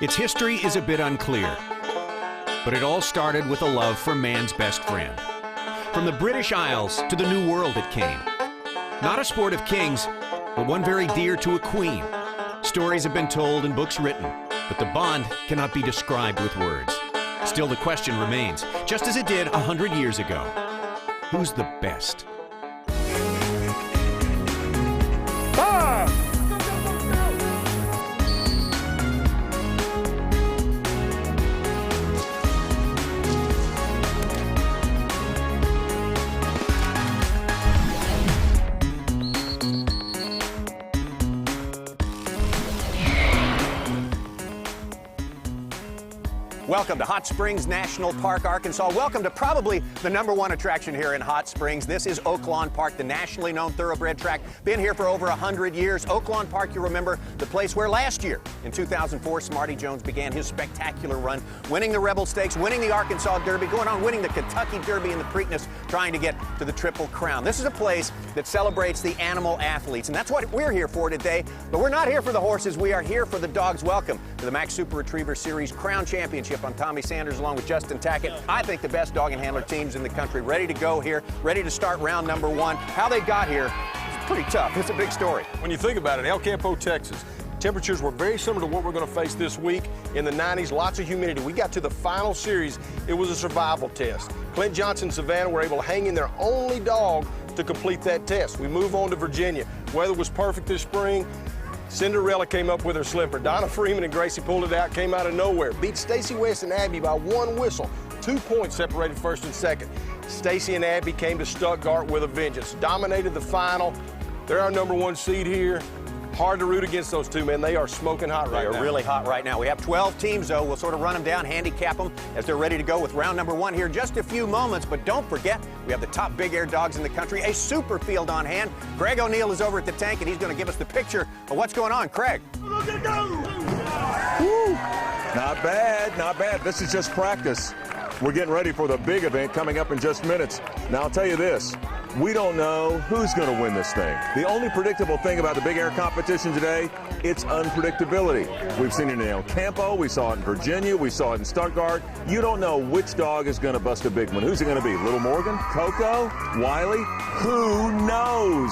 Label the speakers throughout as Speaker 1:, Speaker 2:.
Speaker 1: Its history is a bit unclear, but it all started with a love for man's best friend. From the British Isles to the New World it came. Not a sport of kings, but one very dear to a queen. Stories have been told and books written, but the bond cannot be described with words. Still, the question remains, just as it did 100 years ago. Who's the best?
Speaker 2: Welcome to Hot Springs National Park, Arkansas. Welcome to probably the #1 attraction here in Hot Springs. This is Oaklawn Park, the nationally known thoroughbred track. Been here for over 100 years. Oaklawn Park, you remember, the place where last year, in 2004, Smarty Jones began his spectacular run, winning the Rebel Stakes, winning the Arkansas Derby, going on winning the Kentucky Derby and the Preakness, trying to get to the Triple Crown. This is a place that celebrates the animal athletes, and that's what we're here for today. But we're not here for the horses. We are here for the dogs. Welcome to the Max Super Retriever Series Crown Championship. I'm Tommy Sanders along with Justin Tackett. I think the best dog and handler teams in the country ready to go here, ready to start round #1. How they got here is pretty tough. It's a big story.
Speaker 3: When you think about it, El Campo, Texas, temperatures were very similar to what we're going to face this week. In the 90s, lots of humidity. We got to the final series. It was a survival test. Clint Johnson and Savannah were able to hang in their only dog to complete that test. We move on to Virginia. Weather was perfect this spring. Cinderella came up with her slipper. Donna Freeman and Gracie pulled it out, came out of nowhere. Beat Stacy West and Abby by 1 whistle. 2 points separated first and second. Stacy and Abby came to Stuttgart with a vengeance. Dominated the final. They're our #1 seed here. Hard to root against those two, man. They are smoking hot right now.
Speaker 2: They are really hot right now. We have 12 teams, though. We'll sort of run them down, handicap them as they're ready to go with round #1 here in just a few moments. But don't forget, we have the top big air dogs in the country, a super field on hand. Greg O'Neill is over at the tank, and he's going to give us the picture of what's going on. Craig.
Speaker 4: Woo. Not bad, not bad. This is just practice. We're getting ready for the big event coming up in just minutes. Now, I'll tell you this. We don't know who's going to win this thing. The only predictable thing about the big air competition today, it's unpredictability. We've seen it in El Campo, we saw it in Virginia, we saw it in Stuttgart. You don't know which dog is going to bust a big one. Who's it going to be? Little Morgan? Coco? Wiley? Who knows?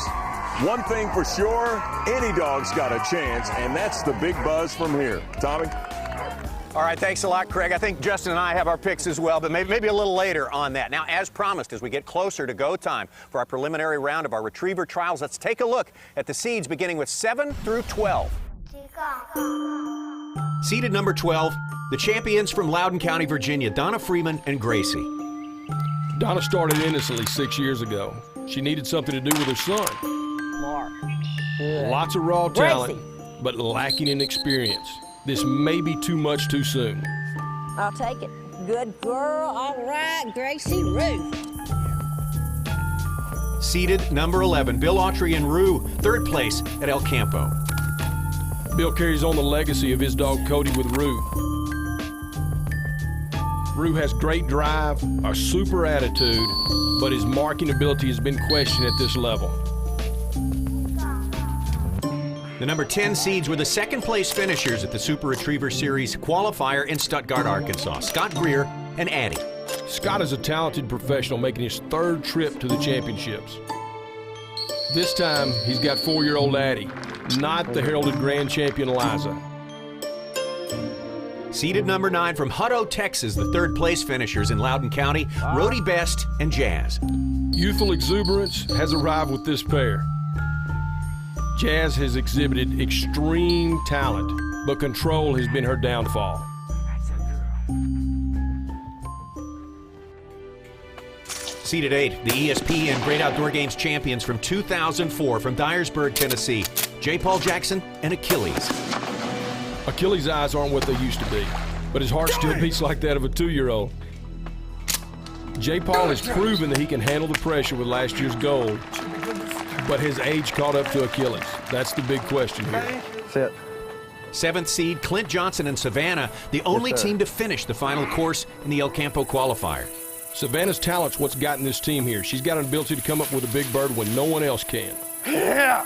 Speaker 4: One thing for sure, any dog's got a chance, and that's the big buzz from here. Tommy?
Speaker 2: All right, thanks a lot, Craig. I think Justin and I have our picks as well, but maybe a little later on that. Now, as promised, as we get closer to go time for our preliminary round of our retriever trials, let's take a look at the seeds beginning with 7 through 12.
Speaker 1: Seeded number 12, the champions from Loudoun County, Virginia, Donna Freeman and Gracie.
Speaker 3: Donna started innocently 6 years ago. She needed something to do with her son.
Speaker 5: Mark. Good.
Speaker 3: Lots of raw talent,
Speaker 5: Gracie.
Speaker 3: but lacking in experience. This may be too much too soon.
Speaker 5: I'll take it. Good girl. All right, Gracie Ruth.
Speaker 1: Seeded number 11, Bill Autry and Rue, 3rd place at El Campo.
Speaker 3: Bill carries on the legacy of his dog Cody with Rue. Rue has great drive, a super attitude, but his marking ability has been questioned at this level.
Speaker 1: The number 10 seeds were the 2nd place finishers at the Super Retriever Series qualifier in Stuttgart, Arkansas, Scott Greer and Addie.
Speaker 3: Scott is a talented professional making his 3rd trip to the championships. This time, he's got 4-year-old Addie, not the heralded grand champion Eliza.
Speaker 1: Seeded number 9 from Hutto, Texas, the 3rd place finishers in Loudoun County, Rhodey Best and Jazz.
Speaker 3: Youthful exuberance has arrived with this pair. Jazz has exhibited extreme talent, but control has been her downfall.
Speaker 1: Seeded 8, the ESPN Great Outdoor Games champions from 2004 from Dyersburg, Tennessee, J. Paul Jackson and Achilles.
Speaker 3: Achilles' eyes aren't what they used to be, but his heart still beats like that of a 2-year-old. J. Paul has proven that he can handle the pressure with last year's gold, but his age caught up to Achilles. That's the big question here.
Speaker 6: Sit.
Speaker 1: 7th seed, Clint Johnson and Savannah, the only team to finish the final course in the El Campo qualifier.
Speaker 3: Savannah's talent's what's gotten this team here. She's got an ability to come up with a big bird when no one else can.
Speaker 6: Yeah.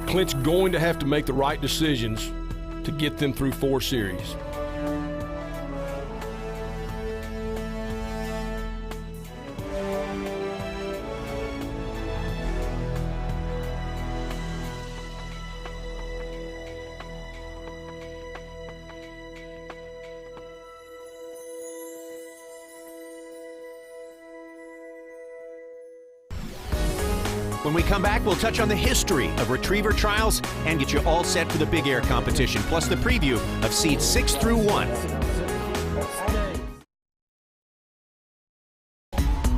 Speaker 3: Clint's going to have to make the right decisions to get them through 4 series.
Speaker 1: When we come back, we'll touch on the history of retriever trials and get you all set for the big air competition, plus the preview of seeds 6 through 1.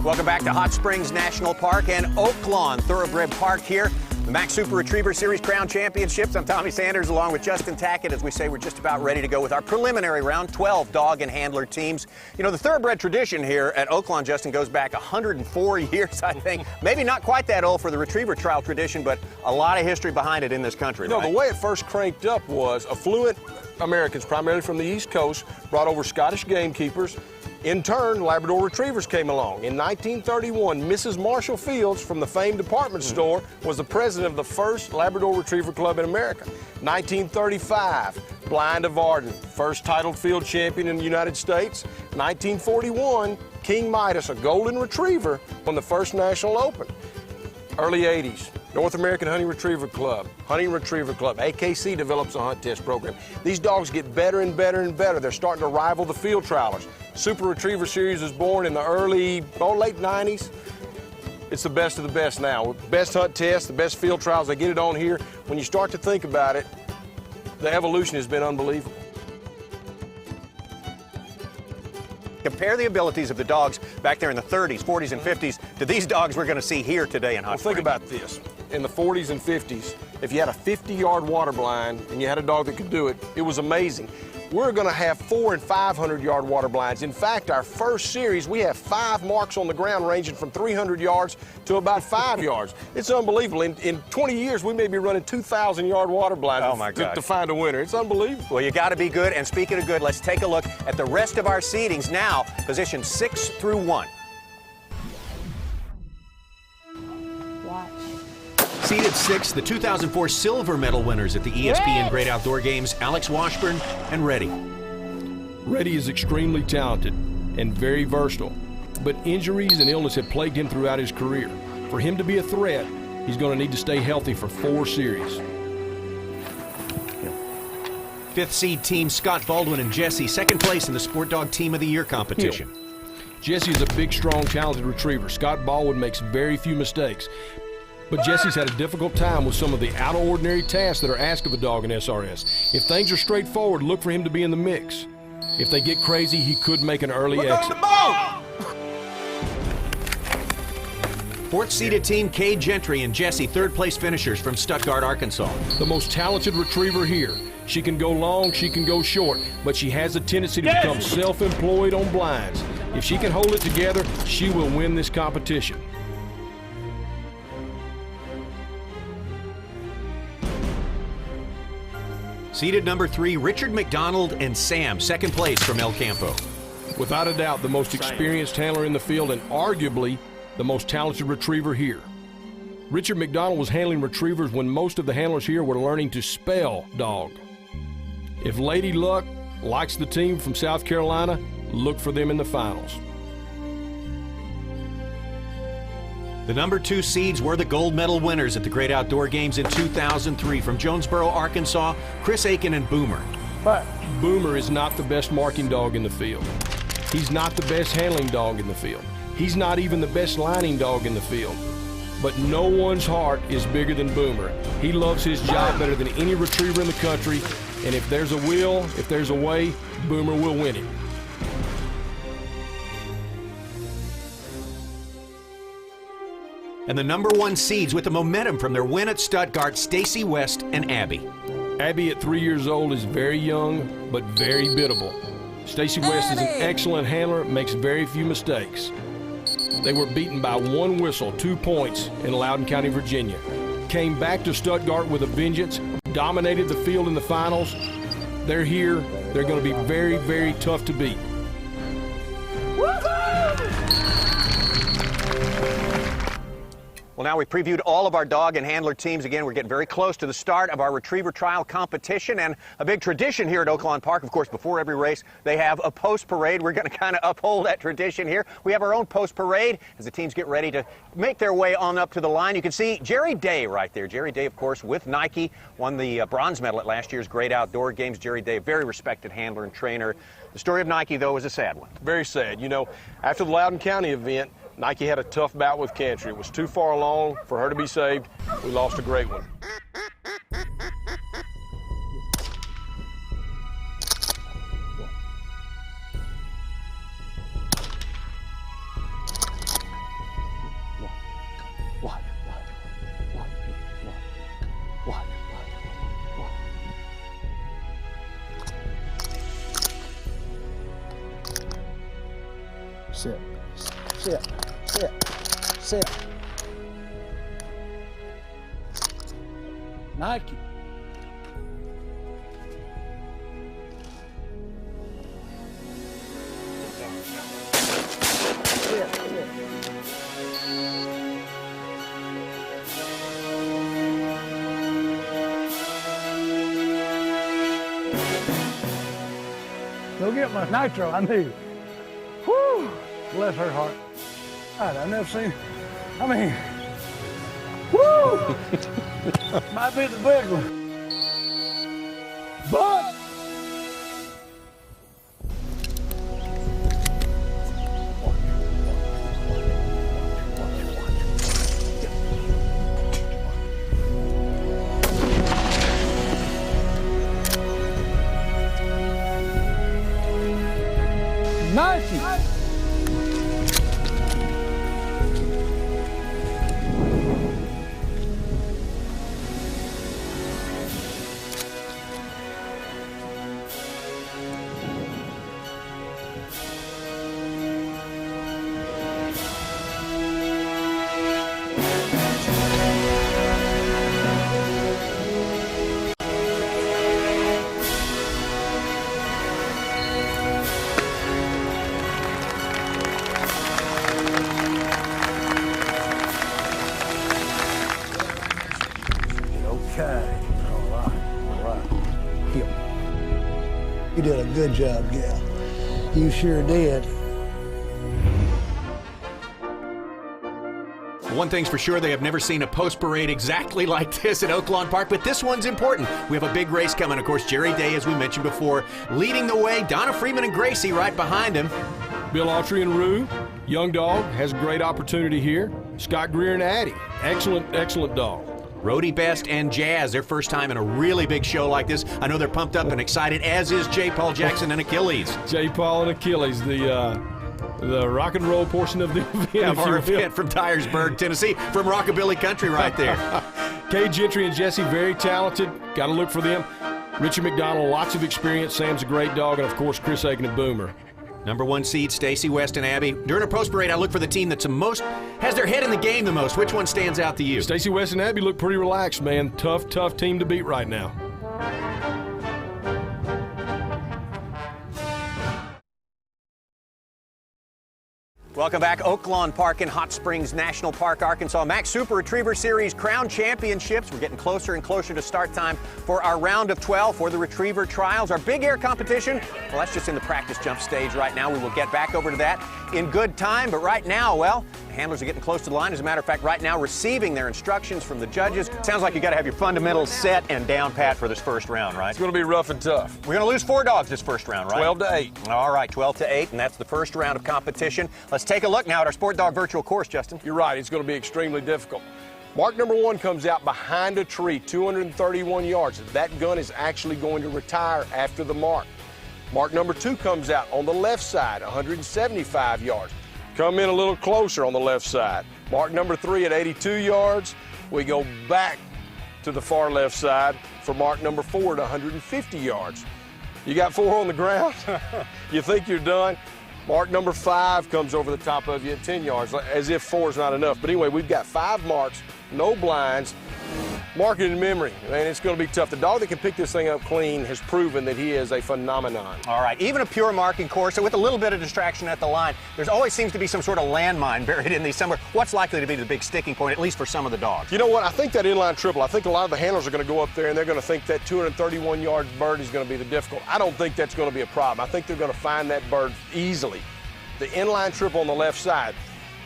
Speaker 2: Welcome back to Hot Springs National Park and Oaklawn Thoroughbred Park here. The Max Super Retriever Series Crown Championships. I'm Tommy Sanders along with Justin Tackett. As we say, we're just about ready to go with our preliminary round, 12 dog and handler teams. You know, the thoroughbred tradition here at Oaklawn, Justin, goes back 104 years, I think. Maybe not quite that old for the retriever trial tradition, but a lot of history behind it in this country.
Speaker 3: You know, the way it first cranked up was affluent Americans, primarily from the East Coast, brought over Scottish gamekeepers. In turn, Labrador Retrievers came along. In 1931, Mrs. Marshall Fields from the famed department store was the president of the first Labrador Retriever Club in America. 1935, Blind of Arden, first titled field champion in the United States. 1941, King Midas, a golden retriever, won the first National Open. Early 80s, North American Hunting Retriever Club, AKC develops a hunt test program. These dogs get better and better and better. They're starting to rival the field trialers. Super Retriever Series was born in the late 90s. It's the best of the best now. Best hunt test, the best field trials, they get it on here. When you start to think about it, the evolution has been unbelievable.
Speaker 2: Compare the abilities of the dogs back there in the 30s, 40s, and 50s to these dogs we're going to see here today in Hot Springs.
Speaker 3: Think about this. In the 40s and 50s, if you had a 50-yard water blind and you had a dog that could do it, it was amazing. We're going to have 400- and 500-yard water blinds. In fact, our first series, we have 5 marks on the ground ranging from 300 yards to about 5 yards. It's unbelievable. In 20 years, we may be running 2,000-yard water blinds to find a winner. It's unbelievable.
Speaker 2: Well, you got to be good. And speaking of good, let's take a look at the rest of our seedings now, positions 6 through 1.
Speaker 1: Seeded 6, the 2004 silver medal winners at the ESPN Great Outdoor Games, Alex Washburn and Reddy.
Speaker 3: Reddy is extremely talented and very versatile, but injuries and illness have plagued him throughout his career. For him to be a threat, he's going to need to stay healthy for 4 series.
Speaker 1: 5th seed team Scott Baldwin and Jesse, 2nd place in the Sport Dog Team of the Year competition.
Speaker 3: Jesse is a big, strong, talented retriever. Scott Baldwin makes very few mistakes. But Jesse's had a difficult time with some of the out-of-ordinary tasks that are asked of a dog in SRS. If things are straightforward, look for him to be in the mix. If they get crazy, he could make an early exit.
Speaker 1: 4th seeded team Cade Gentry and Jesse, 3rd place finishers from Stuttgart, Arkansas.
Speaker 3: The most talented retriever here. She can go long, she can go short, but she has a tendency to become self-employed on blinds. If she can hold it together, she will win this competition.
Speaker 1: Seeded number 3, Richard McDonald and Sam, 2nd place from El Campo.
Speaker 3: Without a doubt, the most experienced handler in the field and arguably the most talented retriever here. Richard McDonald was handling retrievers when most of the handlers here were learning to spell dog. If Lady Luck likes the team from South Carolina, look for them in the finals.
Speaker 1: The number 2 seeds were the gold medal winners at the Great Outdoor Games in 2003 from Jonesboro, Arkansas, Chris Aiken and Boomer.
Speaker 3: But Boomer is not the best marking dog in the field. He's not the best handling dog in the field. He's not even the best lining dog in the field. But no one's heart is bigger than Boomer. He loves his job better than any retriever in the country, and if there's a will, if there's a way, Boomer will win it.
Speaker 1: And the number 1 seeds with the momentum from their win at Stuttgart, Stacy West and Abby.
Speaker 3: Abby at 3 years old is very young, but very biddable. Stacy West is an excellent handler, makes very few mistakes. They were beaten by 1 whistle, 2 points in Loudoun County, Virginia. Came back to Stuttgart with a vengeance, dominated the field in the finals. They're here. They're going to be very, very tough to beat.
Speaker 2: Well, Well, now we previewed all of our dog and handler teams. Again, we're getting very close to the start of our retriever trial competition, and a big tradition here at Oaklawn Park. Of course, before every race, they have a post parade. We're going to kind of uphold that tradition here. We have our own post parade as the teams get ready to make their way on up to the line. You can see Jerry Day right there. Jerry Day, of course, with Nike, won the bronze medal at last year's Great Outdoor Games. Jerry Day, a very respected handler and trainer. The story of Nike, though, is a sad one.
Speaker 3: Very sad. You know, after the Loudoun County event, Nike had a tough bout with cancer. It was too far along for her to be saved. We lost a great one.
Speaker 6: Sit, sit, sit, sit. Nike. Sit, sit. Go get my nitro, I knew. Whew, bless her heart. God, I've never seen, I mean, whoo! Might be the big one. But Nike. Okay, all right. Yep. You did a good job, gal. You sure did.
Speaker 1: One thing's for sure, they have never seen a post parade exactly like this at Oaklawn Park, but this one's important. We have a big race coming. Of course, Jerry Day, as we mentioned before, leading the way. Donna Freeman and Gracie right behind him.
Speaker 3: Bill Autry and Rue, young dog, has a great opportunity here. Scott Greer and Addie, excellent dog.
Speaker 1: Rhodey Best and Jazz, their first time in a really big show like this. I know they're pumped up and excited, as is J. Paul Jackson and Achilles.
Speaker 3: J. Paul and Achilles, the rock and roll portion of the event.
Speaker 1: Of our event from Dyersburg, Tennessee, from Rockabilly Country right there.
Speaker 3: Kay Gentry and Jesse, very talented. Got to look for them. Richard McDonald, lots of experience. Sam's a great dog. And, of course, Chris Aiken and Boomer.
Speaker 1: Number one seed, Stacy West and Abby. During a post parade, I look for the team that's has their head in the game the most. Which one stands out to you?
Speaker 3: Stacy West and Abby look pretty relaxed, man. Tough team to beat right now.
Speaker 2: Welcome back. Oaklawn Park in Hot Springs National Park, Arkansas. Max Super Retriever Series Crown Championships. We're getting closer and closer to start time for our round of 12 for the Retriever Trials. Our big air competition, well, that's just in the practice jump stage right now. We will get back over to that in good time. But right now, well, the handlers are getting close to the line. As a matter of fact, right now, receiving their instructions from the judges. Sounds like you got to have your fundamentals set and down pat for this first round, right?
Speaker 3: It's going to be rough and tough.
Speaker 2: We're going to lose 4 dogs this first round, right?
Speaker 3: 12-8.
Speaker 2: All right, 12-8, and that's the first round of competition. Let's take a look now at our Sport Dog virtual course, Justin.
Speaker 3: You're right. It's going to be extremely difficult. Mark number 1 comes out behind a tree, 231 yards. That gun is actually going to retire after the mark. Mark number 2 comes out on the left side, 175 yards. Come in a little closer on the left side. Mark number 3 at 82 yards. We go back to the far left side for mark number 4 at 150 yards. You got 4 on the ground. You think you're done. Mark number 5 comes over the top of you at 10 yards, as if 4 is not enough. But anyway, we've got 5 marks, no blinds. Marking and memory, man, it's going to be tough. The dog that can pick this thing up clean has proven that he is a phenomenon.
Speaker 2: All right, even a pure marking course, with a little bit of distraction at the line, there's always seems to be some sort of landmine buried in these somewhere. What's likely to be the big sticking point, at least for some of the dogs?
Speaker 3: You know what? I think that inline triple, I think a lot of the handlers are going to go up there and they're going to think that 231-yard bird is going to be the difficult. I don't think that's going to be a problem. I think they're going to find that bird easily. The inline triple on the left side,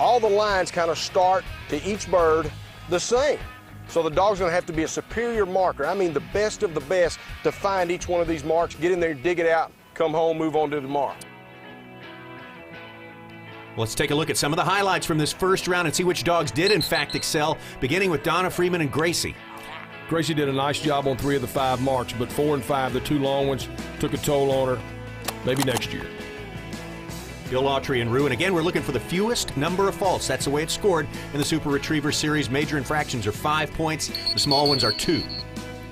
Speaker 3: all the lines kind of start to each bird the same. So the dog's going to have to be a superior marker. I mean the best of the best to find each one of these marks, get in there, dig it out, come home, move on to tomorrow.
Speaker 1: Let's take a look at some of the highlights from this first round and see which dogs did in fact excel, beginning with Donna Freeman and Gracie.
Speaker 4: Gracie did a nice job on 3 of the 5 marks, but 4 and 5, the 2 long ones, took a toll on her. Maybe next year.
Speaker 1: Bill Autry and Rue, and again, we're looking for the fewest number of faults. That's the way it's scored in the Super Retriever Series. Major infractions are 5 points. The small ones are 2.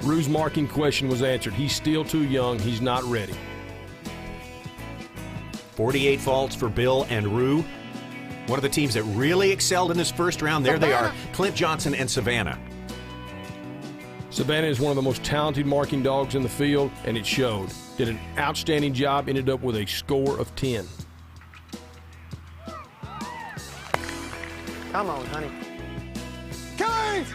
Speaker 4: Rue's marking question was answered. He's still too young. He's not ready.
Speaker 1: 48 faults for Bill and Rue. One of the teams that really excelled in this first round, there they are, Clint Johnson and Savannah.
Speaker 4: Savannah is one of the most talented marking dogs in the field, and it showed. Did an outstanding job, ended up with a score of 10.
Speaker 2: Come on, honey.
Speaker 3: Guys!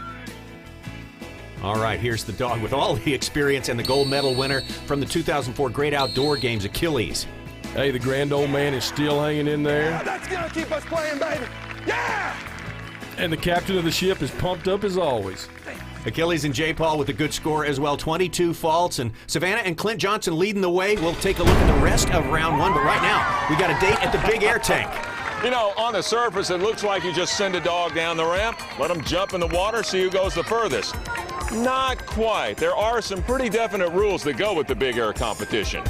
Speaker 1: All right, here's the dog with all the experience and the gold medal winner from the 2004 Great Outdoor Games, Achilles.
Speaker 4: Hey, the grand old man is still hanging in there.
Speaker 3: Yeah, that's going to keep us playing, baby. Yeah!
Speaker 4: And the captain of the ship is pumped up as always.
Speaker 1: Achilles and J. Paul with a good score as well, 22 faults, and Savannah and Clint Johnson leading the way. We'll take a look at the rest of round 1, but right now, we got a date at the Big Air Tank.
Speaker 7: You know, on the surface, it looks like you just send a dog down the ramp, let him jump in the water, see who goes the furthest. Not quite. There are some pretty definite rules that go with the Big Air competition.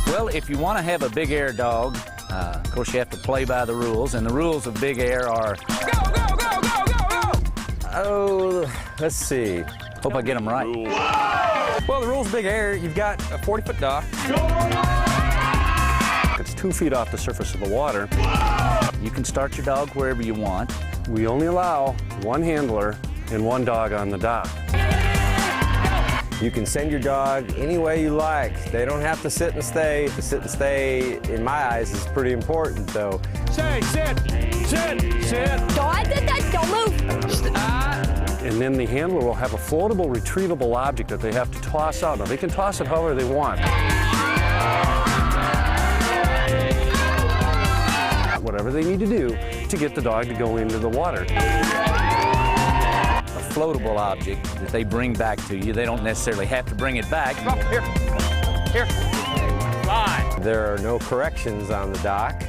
Speaker 8: Well, if you want to have a Big Air dog, of course you have to play by the rules, and the rules of Big Air are... Go, go, go, go, go, go! Oh, let's see. Hope I get them right.
Speaker 9: Well, the rules of Big Air, you've got a 40-foot dock. It's 2 feet off the surface of the water.
Speaker 8: You can start your dog wherever you want.
Speaker 9: We only allow 1 handler and 1 dog on the dock.
Speaker 10: You can send your dog any way you like. They don't have to sit and stay. To sit and stay, in my eyes, is pretty important, though.
Speaker 6: Say, sit, sit, sit.
Speaker 5: Don't move.
Speaker 9: And then the handler will have a floatable, retrievable object that they have to toss out. Now, they can toss it however they want. Whatever they need to do to get the dog to go into the water.
Speaker 8: A floatable object that they bring back to you. They don't necessarily have to bring it back.
Speaker 6: Come on, here. Fine.
Speaker 10: There are no corrections on the dock.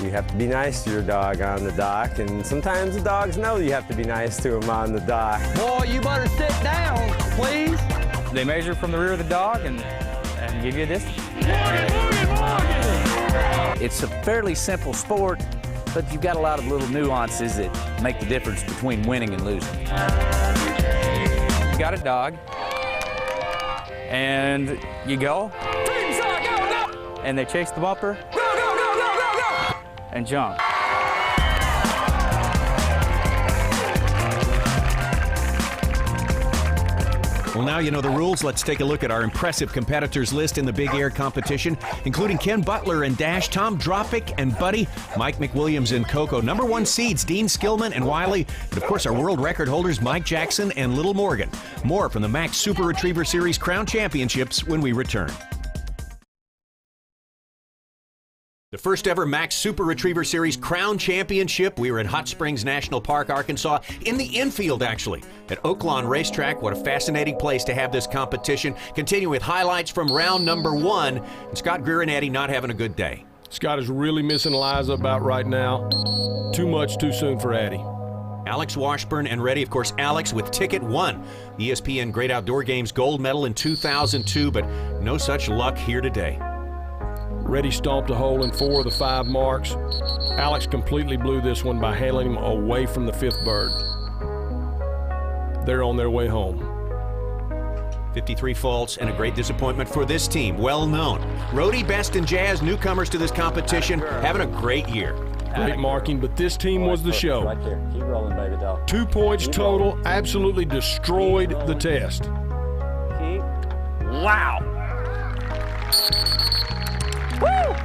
Speaker 10: You have to be nice to your dog on the dock, and sometimes the dogs know you have to be nice to them on the dock.
Speaker 9: Boy, you better sit down, please. They measure from the rear of the dog and give you a distance.
Speaker 8: It's a fairly simple sport, but you've got a lot of little nuances that make the difference between winning and losing.
Speaker 9: You got a dog, and you go. And they chase the bumper. Go, go, go, go, go, go! And jump.
Speaker 1: Well, now you know the rules. Let's take a look at our impressive competitors list in the Big Air competition, including Ken Butler and Dash, Tom Dropic and Buddy, Mike McWilliams and Coco, #1 seeds Dean Skillman and Wiley, and of course our world record holders Mike Jackson and Little Morgan. More from the Max Super Retriever Series Crown Championships when we return. The first ever Max Super Retriever Series Crown Championship. We were in Hot Springs National Park, Arkansas, in the infield actually, at Oaklawn Racetrack. What a fascinating place to have this competition. Continue with highlights from round number 1. And Scott Greer and Eddie not having a good day.
Speaker 4: Scott is really missing Liza about right now. Too much too soon for Addie.
Speaker 1: Alex Washburn and ready, of course, Alex with Ticket 1. ESPN Great Outdoor Games gold medal in 2002, but no such luck here today.
Speaker 4: Reddy stomped a hole in 4 of the 5 marks. Alex completely blew this one by handling him away from the 5th bird. They're on their way home.
Speaker 1: 53 faults and a great disappointment for this team, well known. Rhodey, Best, and Jazz, newcomers to this competition, having a great year.
Speaker 4: Great marking, but this team was the show.
Speaker 10: Right there. Keep rolling, baby doll.
Speaker 3: 2 points total, absolutely destroyed the test.
Speaker 8: Wow.
Speaker 2: Well,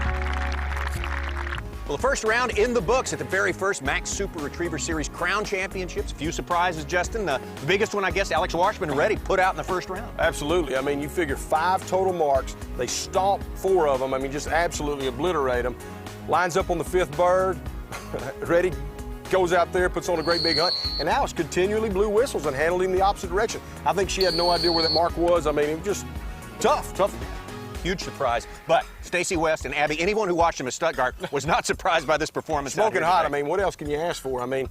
Speaker 2: the first round in the books at the very first Max Super Retriever Series Crown Championships. A few surprises, Justin. The biggest one, I guess, Alex Washburn and Reddy put out in the first round.
Speaker 3: Absolutely. I mean, you figure 5 total marks. They stomp 4 of them. I mean, just absolutely obliterate them. Lines up on the 5th bird. Reddy goes out there, puts on a great big hunt, and Alex continually blew whistles and handled him the opposite direction. I think she had no idea where that mark was. I mean, it was just tough.
Speaker 2: Huge surprise. But Stacey West and Abby, anyone who watched him at Stuttgart was not surprised by this performance.
Speaker 3: Smoking hot. I mean, what else can you ask for? I mean,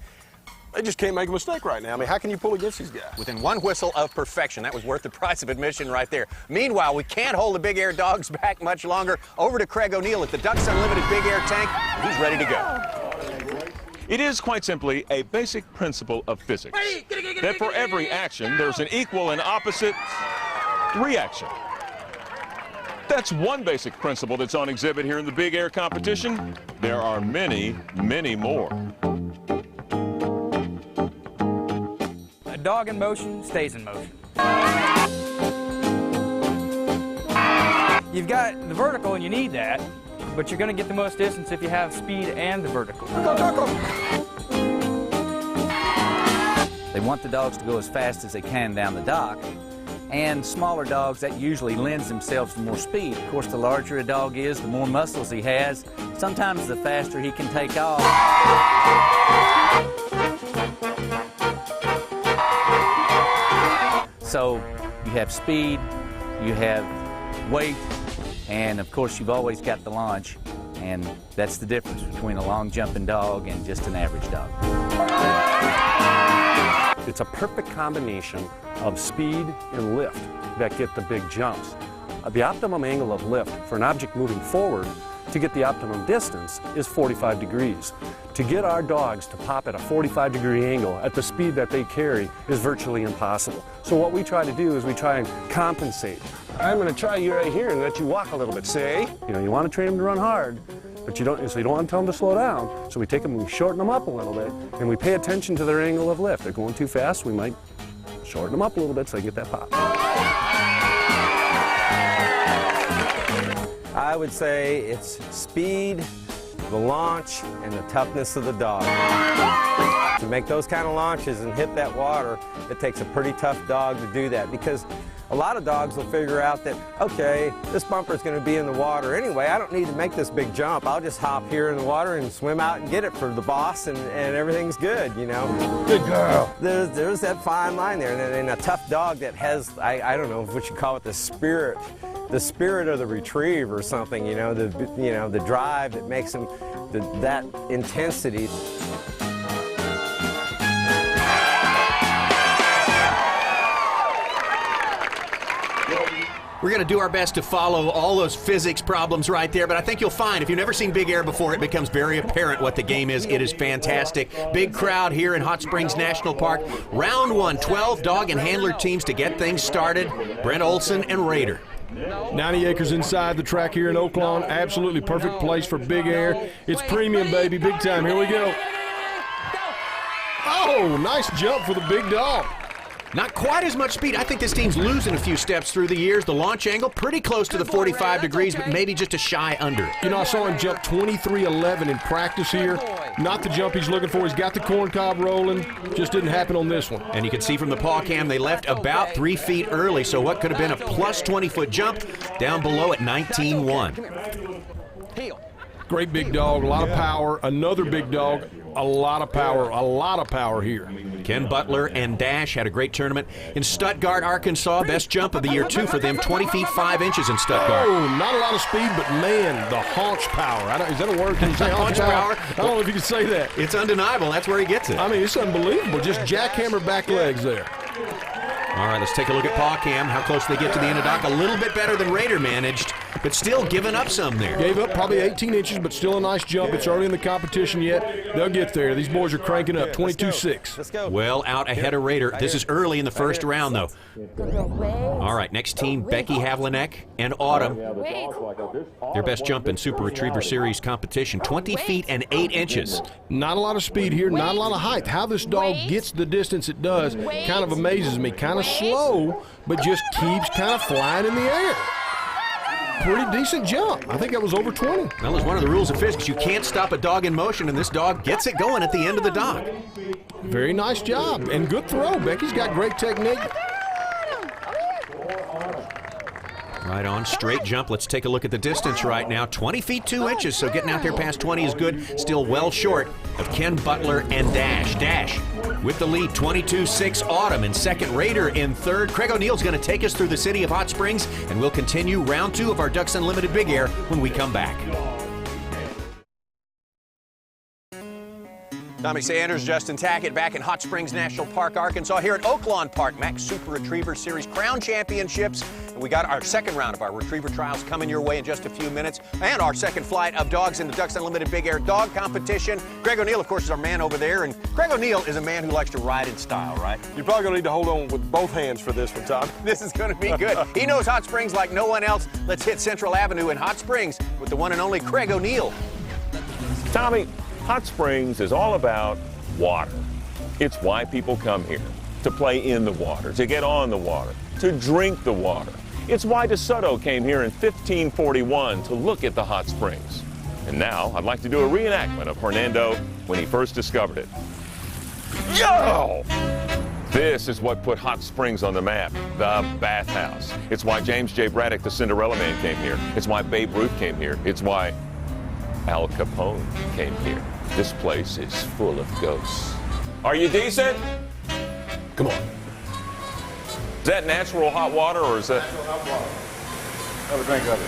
Speaker 3: they just can't make a mistake right now. I mean, how can you pull against these guys?
Speaker 2: Within 1 whistle of perfection. That was worth the price of admission right there. Meanwhile, we can't hold the Big Air dogs back much longer. Over to Craig O'Neill at the Ducks Unlimited Big Air tank. He's ready to go.
Speaker 7: It is quite simply a basic principle of physics that for every action, there's an equal and opposite reaction. That's one basic principle that's on exhibit here in the Big Air competition. There are many, many more.
Speaker 11: A dog in motion stays in motion. You've got the vertical and you need that, but you're going to get the most distance if you have speed and the vertical.
Speaker 8: They want the dogs to go as fast as they can down the dock. And smaller dogs, that usually lends themselves to more speed. Of course, the larger a dog is, the more muscles he has. Sometimes the faster he can take off. So you have speed, you have weight, and of course you've always got the launch. And that's the difference between a long jumping dog and just an average dog.
Speaker 9: It's a perfect combination of speed and lift that get the big jumps. The optimum angle of lift for an object moving forward to get the optimum distance is 45 degrees. To get our dogs to pop at a 45-degree angle at the speed that they carry is virtually impossible. So what we try to do is we try and compensate. I'm going to try you right here and let you walk a little bit, say. You know, you want to train them to run hard, but you don't want to tell them to slow down. So we take them and we shorten them up a little bit, and we pay attention to their angle of lift. They're going too fast, we might shorten them up a little bit so they get that pop.
Speaker 10: I would say it's speed, the launch, and the toughness of the dog. To make those kind of launches and hit that water, it takes a pretty tough dog to do that, because a lot of dogs will figure out that, okay, this bumper's going to be in the water anyway. I don't need to make this big jump. I'll just hop here in the water and swim out and get it for the boss, and everything's good, you know.
Speaker 6: Good girl.
Speaker 10: There's that fine line there, and a tough dog that has, I don't know what you call it, the spirit of the retrieve or something, you know, the drive that makes them, that intensity.
Speaker 1: We're going to do our best to follow all those physics problems right there, but I think you'll find if you've never seen Big Air before, it becomes very apparent what the game is. It is fantastic. Big crowd here in Hot Springs National Park. Round 1, 12 dog and handler teams to get things started. Brent Olson and Raider.
Speaker 3: 90 acres inside the track here in Oaklawn. Absolutely perfect place for Big Air. It's premium, baby, big time. Here we go. Oh, nice jump for the big dog.
Speaker 1: Not quite as much speed. I think this team's losing a few steps through the years. The launch angle pretty close to the 45 degrees, but maybe just a shy under it.
Speaker 3: You know, I saw him jump 23.11 in practice here. Not the jump he's looking for. He's got the corn cob rolling. Just didn't happen on this one.
Speaker 1: And you can see from the paw cam they left about 3 feet early, so what could have been a plus 20-foot jump down below at 19.1.
Speaker 3: Great big dog, a lot of power. Another big dog, a lot of power here.
Speaker 1: Ken Butler and Dash had a great tournament in Stuttgart, Arkansas. Best jump of the year, too, for them. 20 feet 5 inches in Stuttgart.
Speaker 3: Oh, not a lot of speed, but man, the haunch power. Is that a word? Can you say haunch power? I don't know if you can say that.
Speaker 1: It's undeniable. That's where he gets it.
Speaker 3: I mean, it's unbelievable. Just jackhammer back legs there.
Speaker 1: All right, let's take a look at paw cam. How close they get to the end of dock. A little bit better than Raider managed. but still giving up some there.
Speaker 3: Gave up probably 18 inches, but still a nice jump. It's early in the competition yet. They'll get there. These boys are cranking up, 22-6.
Speaker 10: Let's go.
Speaker 1: Well out ahead of Raider. This is early in the first round, though. All right, next team, Becky Havlinek and Autumn. Their best jump in Super Retriever Series competition, 20 feet and 8 inches.
Speaker 3: Not a lot of speed here, not a lot of height. How this dog gets the distance it does kind of amazes me. Kind of slow, but just keeps kind of flying in the air. Pretty decent jump. I think that was over 20.
Speaker 1: Well, it's one of the rules of physics. You can't stop a dog in motion, and this dog gets it going at the end of the dock.
Speaker 3: Very nice job, and good throw. Becky's got great technique.
Speaker 1: Right on, straight jump. Let's take a look at the distance right now. 20 feet 2 inches, so getting out there past 20 is good. Still well short of Ken Butler and Dash. Dash with the lead, 22-6 Autumn in second, Raider in third. Craig O'Neill's going to take us through the city of Hot Springs, and we'll continue round 2 of our Ducks Unlimited Big Air when we come back.
Speaker 2: Tommy Sanders, Justin Tackett back in Hot Springs National Park, Arkansas, here at Oaklawn Park, Max Super Retriever Series Crown Championships. And we got our second round of our Retriever Trials coming your way in just a few minutes, and our second flight of dogs in the Ducks Unlimited Big Air Dog Competition. Greg O'Neill, of course, is our man over there, and Greg O'Neill is a man who likes to ride in style, right?
Speaker 3: You're probably going to need to hold on with both hands for this one, Tom.
Speaker 2: This is going to be good. He knows Hot Springs like no one else. Let's hit Central Avenue in Hot Springs with the one and only Craig O'Neill.
Speaker 7: Tommy, Hot Springs is all about water. It's why people come here, to play in the water, to get on the water, to drink the water. It's why DeSoto came here in 1541 to look at the hot springs. And now I'd like to do a reenactment of Hernando when he first discovered it. Yo! This is what put Hot Springs on the map, the bathhouse. It's why James J. Braddock, the Cinderella Man, came here. It's why Babe Ruth came here. It's why Al Capone came here. This place is full of ghosts. Are you decent? Come on. Is that natural hot water, or is that?
Speaker 6: Natural hot water. Have a drink of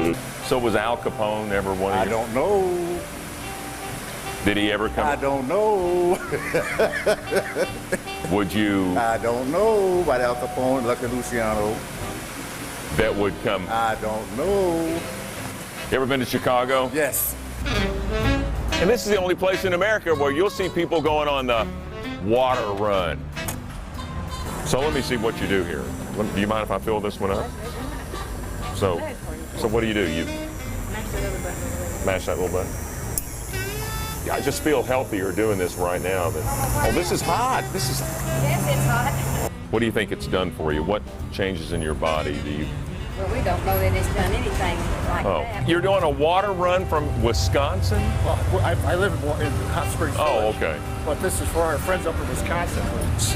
Speaker 6: it.
Speaker 7: So was Al Capone ever one of you?
Speaker 6: I don't know.
Speaker 7: Did he ever come?
Speaker 6: I don't know.
Speaker 7: Would you?
Speaker 6: I don't know about Al Capone, Lucky Luciano.
Speaker 7: That would come.
Speaker 6: I don't know.
Speaker 7: You ever been to Chicago?
Speaker 6: Yes.
Speaker 7: And this is the only place in America where you'll see people going on the water run. So let me see what you do here. Do you mind if I fill this one up? So what do? You mash that little button. Yeah, I just feel healthier doing this right now. Oh, this is hot. This is.
Speaker 5: Yes, it's hot.
Speaker 7: What do you think it's done for you? What changes in your body do you?
Speaker 5: Well, we don't know that it's done anything like that.
Speaker 7: You're doing a water run from Wisconsin?
Speaker 6: Well, I live in Hot Springs.
Speaker 7: Oh, okay.
Speaker 6: But this is for our friends up in Wisconsin.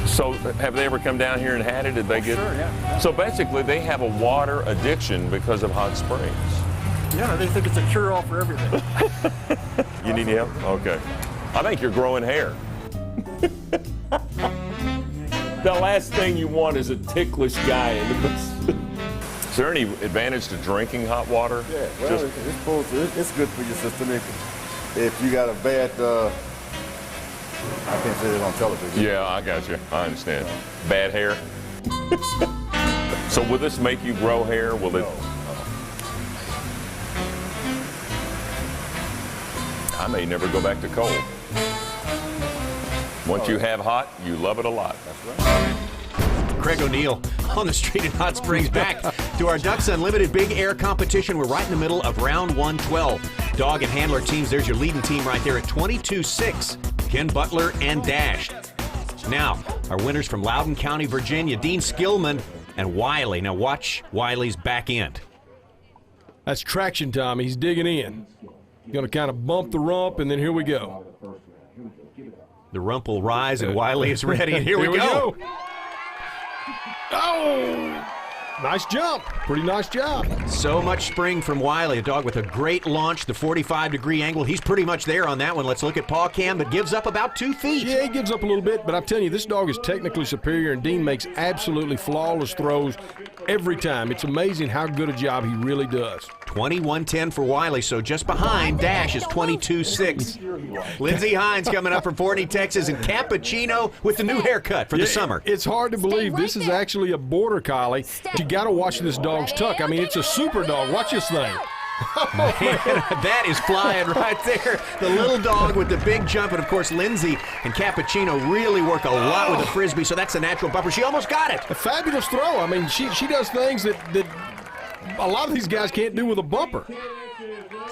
Speaker 7: So have they ever come down here and had it? Did they get?
Speaker 6: Sure, yeah.
Speaker 7: So basically, they have a water addiction because of Hot Springs.
Speaker 6: Yeah, they think it's a cure-all for everything.
Speaker 7: You need help? Okay. I think you're growing hair. The last thing you want is a ticklish guy in this. Is there any advantage to drinking hot water?
Speaker 6: Yeah, well, it's good for your system if you got a bad, I can't say it on television.
Speaker 7: Yeah, I got you. I understand. Bad hair? So will this make you grow hair? Will it? I may never go back to cold. Once you have hot, you love it a lot.
Speaker 6: That's right.
Speaker 1: Craig O'Neill on the street in Hot Springs. Back to our Ducks Unlimited Big Air competition. We're right in the middle of round 112. Dog and handler teams, there's your leading team right there at 22-6. Ken Butler and Dash. Now, our winners from Loudoun County, Virginia, Dean Skillman and Wiley. Now watch Wiley's back end.
Speaker 3: That's traction time. He's digging in. Going to kind of bump the rump, and then here we go.
Speaker 1: The rump will rise, and Wiley is ready, and here we go.
Speaker 3: Oh! Nice jump. Pretty nice job.
Speaker 1: So much spring from Wiley, a dog with a great launch, the 45-degree angle. He's pretty much there on that one. Let's look at paw cam, but gives up about 2 feet.
Speaker 3: Yeah, he gives up a little bit, but I'm telling you, this dog is technically superior, and Dean makes absolutely flawless throws
Speaker 12: every time. It's amazing how good a job he really does.
Speaker 1: 21-10 for Wiley, so just behind Dash is 22-6. Lindsey Hines coming up from Forney, Texas, and Cappuccino with the new haircut for the summer.
Speaker 12: It's hard to believe this is actually a border collie. You got to watch this dog's tuck. I mean, it's a super dog. Watch this thing.
Speaker 1: Man, that is flying right there. The little dog with the big jump, and of course Lindsey and Cappuccino really work a lot with the Frisbee, so that's a natural bumper. She almost got it.
Speaker 12: A fabulous throw. I mean, she does things that a lot of these guys can't do with a bumper.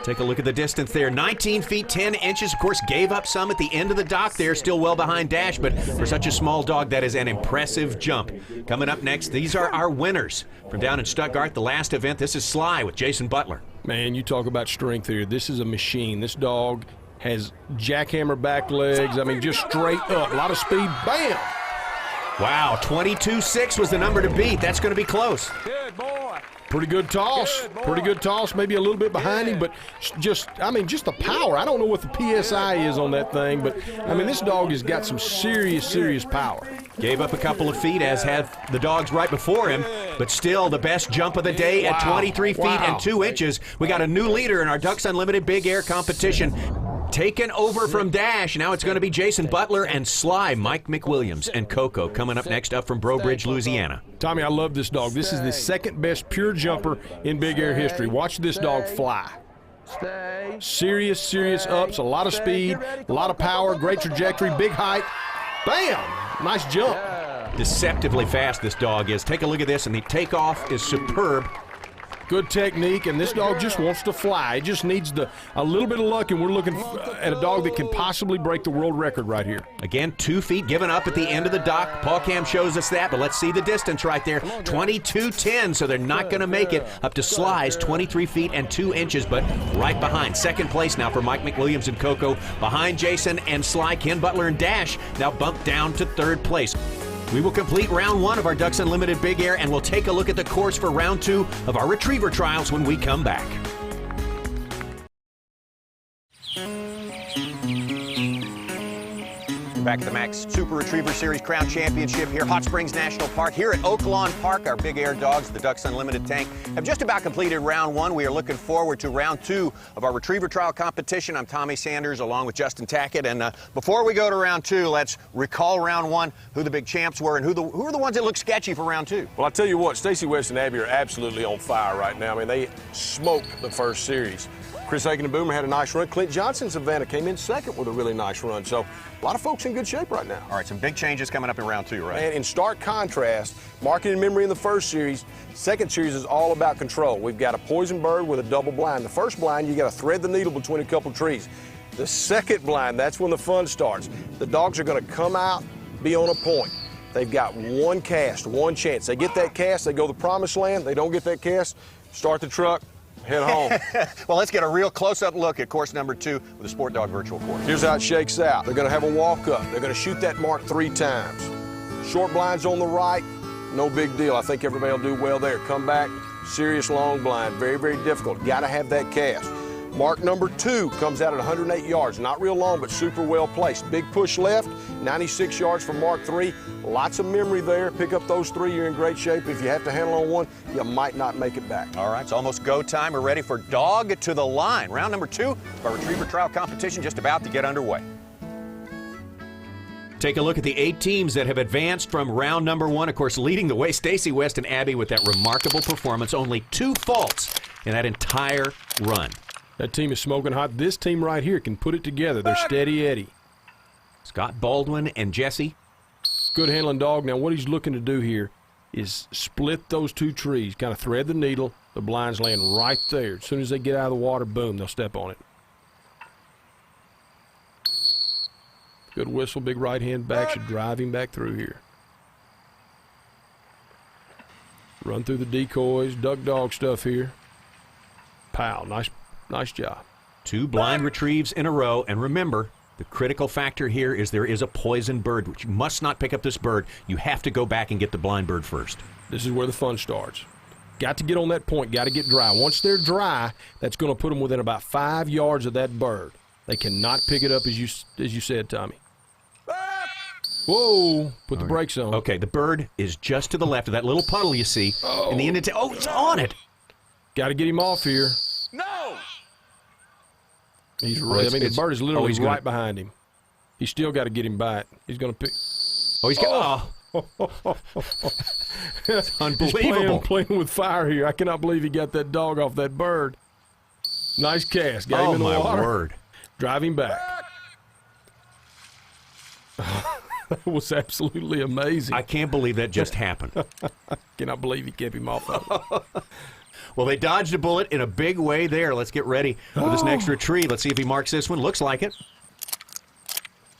Speaker 1: Take a look at the distance there. 19 feet 10 inches. Of course, gave up some at the end of the dock there. Still well behind Dash, but for such a small dog, that is an impressive jump. Coming up next, these are our winners from down in Stuttgart, the last event. This is Sly with Jason Butler.
Speaker 12: Man, you talk about strength here. This is a machine. This dog has jackhammer back legs. I mean, just straight up. A lot of speed. Bam!
Speaker 1: Wow, 22-6 was the number to beat. That's going to be close.
Speaker 11: Good boy.
Speaker 12: Pretty good toss. Pretty good toss. Maybe a little bit behind him, but just the power. I don't know what the PSI is on that thing, but, I mean, this dog has got some serious power.
Speaker 1: Gave up a couple of feet, as had the dogs right before him, but still the best jump of the day at 23 feet and 2 inches. We got a new leader in our Ducks Unlimited Big Air competition. Taken over from Dash. Now it's going to be Jason Butler and Sly, Mike McWilliams, and Coco coming up next up from Breaux Bridge, Louisiana.
Speaker 12: Tommy, I love this dog. This is the second best pure jumper in Big Air history. Watch this dog fly. Serious ups, a lot of speed, a lot of power, great trajectory, big height. Bam! Nice jump.
Speaker 1: Deceptively fast this dog is. Take a look at this, and the takeoff is superb.
Speaker 12: Good technique, and this dog just wants to fly. It just needs a little bit of luck, and we're looking at a dog that can possibly break the world record right here.
Speaker 1: Again, 2 feet given up at the end of the dock. Paul Cam shows us that, but let's see the distance right there. 22-10, so they're not going to make it up to Sly's 23 feet and 2 inches, but right behind. Second place now for Mike McWilliams and Coco. Behind Jason and Sly, Ken Butler and Dash now bumped down to third place. We will complete round 1 of our Ducks Unlimited Big Air, and we'll take a look at the course for round 2 of our retriever trials when we come back.
Speaker 2: Back at the Max Super Retriever Series Crown Championship here, Hot Springs National Park. Here at Oaklawn Park, our Big Air dogs, the Ducks Unlimited tank, have just about completed round 1. We are looking forward to round 2 of our retriever trial competition. I'm Tommy Sanders along with Justin Tackett. And before we go to round 2, let's recall round 1, who the big champs were, and who are the ones that look sketchy for round 2.
Speaker 3: Well, I'll tell you what, Stacey West and Abby are absolutely on fire right now. I mean, they smoked the first series. Chris Aiken and Boomer had a nice run. Clint Johnson, Savannah came in second with a really nice run. So a lot of folks in good shape right now.
Speaker 2: All right, some big changes coming up in round 2, right?
Speaker 3: And in stark contrast, marking and memory in the first series, second series is all about control. We've got a poison bird with a double blind. The first blind, you got to thread the needle between a couple trees. The second blind, that's when the fun starts. The dogs are going to come out, be on a point. They've got one cast, one chance. They get that cast, they go to the promised land. They don't get that cast, start the truck, head home.
Speaker 2: Well, let's get a real close-up look at course number 2 with the Sport Dog Virtual Course.
Speaker 3: Here's how it shakes out. They're going to have a walk-up. They're going to shoot that mark 3 times. Short blinds on the right, no big deal. I think everybody will do well there. Come back, serious long blind, very difficult. Got to have that cast. Mark number 2 comes out at 108 yards. Not real long, but super well placed. Big push left, 96 yards from Mark 3. Lots of memory there. Pick up those 3, you're in great shape. If you have to handle on one, you might not make it back.
Speaker 2: All right, it's almost go time. We're ready for Dog to the Line. Round number 2 of our retriever trial competition just about to get underway.
Speaker 1: Take a look at the 8 teams that have advanced from round number 1. Of course, leading the way, Stacey West and Abby with that remarkable performance. Only 2 faults in that entire run.
Speaker 12: That team is smoking hot. This team right here can put it together. They're steady Eddie.
Speaker 1: Scott Baldwin and Jesse.
Speaker 12: Good handling dog. Now what he's looking to do here is split those 2 trees, kind of thread the needle. The blinds land right there. As soon as they get out of the water, boom, they'll step on it. Good whistle, big right hand back, should drive him back through here. Run through the decoys, duck dog stuff here. Pow, nice job.
Speaker 1: 2 blind retrieves in a row, and remember, the critical factor here is there is a poison bird, which you must not pick up this bird. You have to go back and get the blind bird first.
Speaker 12: This is where the fun starts. Got to get on that point, got to get dry. Once they're dry, that's going to put them within about 5 yards of that bird. They cannot pick it up, as you said, Tommy. Whoa, put the brakes on.
Speaker 1: Okay, the bird is just to the left of that little puddle you see. In the end, it's on it.
Speaker 12: Got to get him off here.
Speaker 3: No!
Speaker 12: He's right. I mean, the bird is literally right behind him. He's still got to get him back. He's going to pick.
Speaker 1: Oh, he's got. It's unbelievable.
Speaker 12: He's playing with fire here. I cannot believe he got that dog off that bird. Nice cast. Got him in the water. Oh, my word. Drive him back. That was absolutely amazing.
Speaker 1: I can't believe that just happened.
Speaker 12: Cannot believe he kept him off of it.
Speaker 1: Well, they dodged a bullet in a big way there. Let's get ready for this next retrieve. Let's see if he marks this one. Looks like it.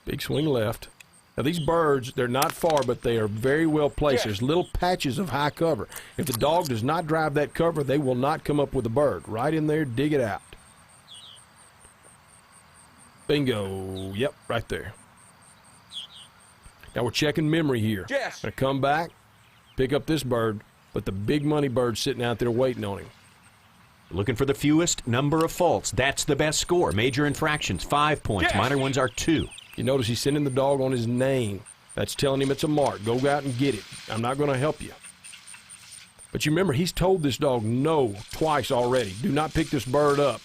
Speaker 12: Big swing left. Now, these birds, they're not far, but they are very well placed. There's little patches of high cover. If the dog does not drive that cover, they will not come up with a bird. Right in there, dig it out. Bingo. Yep, right there. Now we're checking memory here.
Speaker 3: Yes.
Speaker 12: Gonna come back, pick up this bird, but the big money bird's sitting out there waiting on him.
Speaker 1: Looking for the fewest number of faults. That's the best score. Major infractions, 5 points.
Speaker 3: Yes.
Speaker 1: Minor ones are 2.
Speaker 12: You notice he's sending the dog on his name. That's telling him it's a mark. Go out and get it. I'm not going to help you. But you remember, he's told this dog no twice already. Do not pick this bird up.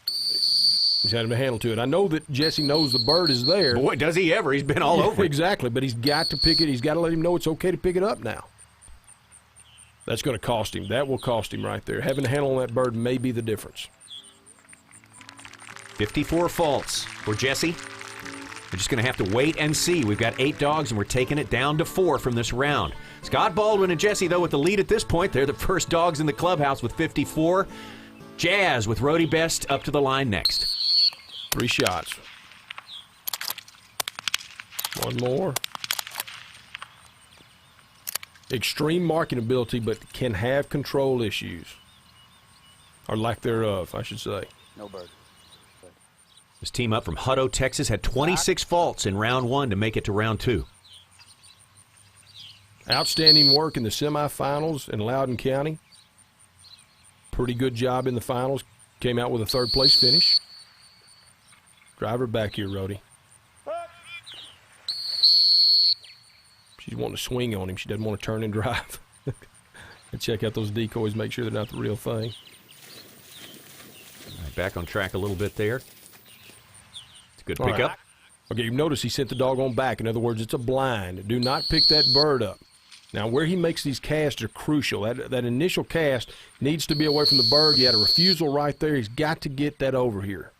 Speaker 12: He's had him to handle to it. I know that Jesse knows the bird is there.
Speaker 1: Boy, does he ever. He's been all over it.
Speaker 12: Exactly, but he's got to pick it. He's got to let him know it's okay to pick it up now. That's going to cost him. That will cost him right there. Having to handle on that bird may be the difference.
Speaker 1: 54 faults for Jesse. We're just going to have to wait and see. We've got 8 dogs, and we're taking it down to 4 from this round. Scott Baldwin and Jesse, though, with the lead at this point. They're the first dogs in the clubhouse with 54. Jazz with Rhodey Best up to the line next.
Speaker 12: 3 shots. One more. Extreme marking ability, but can have control issues. Or lack thereof, I should say.
Speaker 11: No bird.
Speaker 1: This team up from Hutto, Texas, had 26 faults in round 1 to make it to round 2.
Speaker 12: Outstanding work in the semifinals in Loudoun County. Pretty good job in the finals. Came out with a 3rd place finish. Drive her back here, Rhodey. She's wanting to swing on him. She doesn't want to turn and drive. And check out those decoys, make sure they're not the real thing.
Speaker 1: All right, back on track a little bit there. It's a good pickup.
Speaker 12: Right. Okay, you notice he sent the dog on back. In other words, it's a blind. Do not pick that bird up. Now, where he makes these casts are crucial. That initial cast needs to be away from the bird. You had a refusal right there. He's got to get that over here.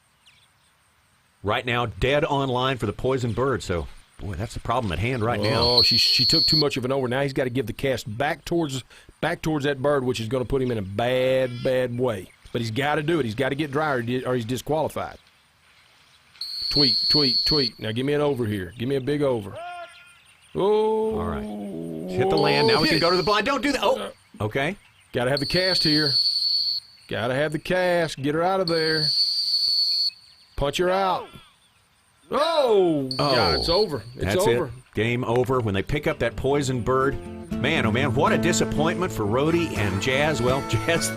Speaker 1: Right now, dead on line for the poison bird, so, boy, that's the problem at hand right now.
Speaker 12: Oh, she took too much of an over. Now he's got to give the cast back towards that bird, which is going to put him in a bad way. But he's got to do it. He's got to get dry or he's disqualified. Tweet, tweet, tweet. Now give me an over here. Give me a big over. Oh.
Speaker 1: All right. Hit the land. Now we can go to the blind. Don't do that. Oh, okay.
Speaker 12: Got to have the cast here. Got to have the cast. Get her out of there. Punch her out. Oh, yeah, it's over. It's over.
Speaker 1: It. Game over. When they pick up that poison bird, man, oh man, what a disappointment for Rhodey and Jazz. Well, Jazz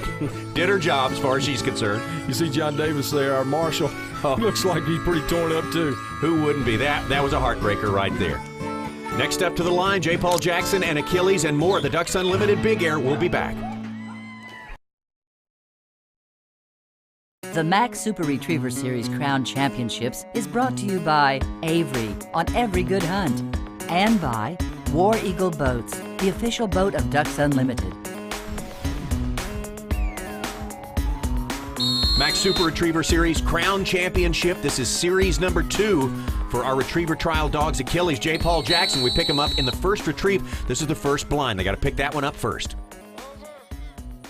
Speaker 1: did her job as far as she's concerned.
Speaker 12: You see John Davis there, our marshal. Looks like he's pretty torn up too.
Speaker 1: Who wouldn't be? That was a heartbreaker right there. Next up to the line, J. Paul Jackson and Achilles and more. The Ducks Unlimited Big Air will be back.
Speaker 13: The Max Super Retriever Series Crown Championships is brought to you by Avery on every good hunt and by War Eagle Boats, the official boat of Ducks Unlimited.
Speaker 1: Max Super Retriever Series Crown Championship. This is series number 2 for our retriever trial dogs, Achilles, J. Paul Jackson. We pick him up in the first retrieve. This is the first blind. They got to pick that one up first.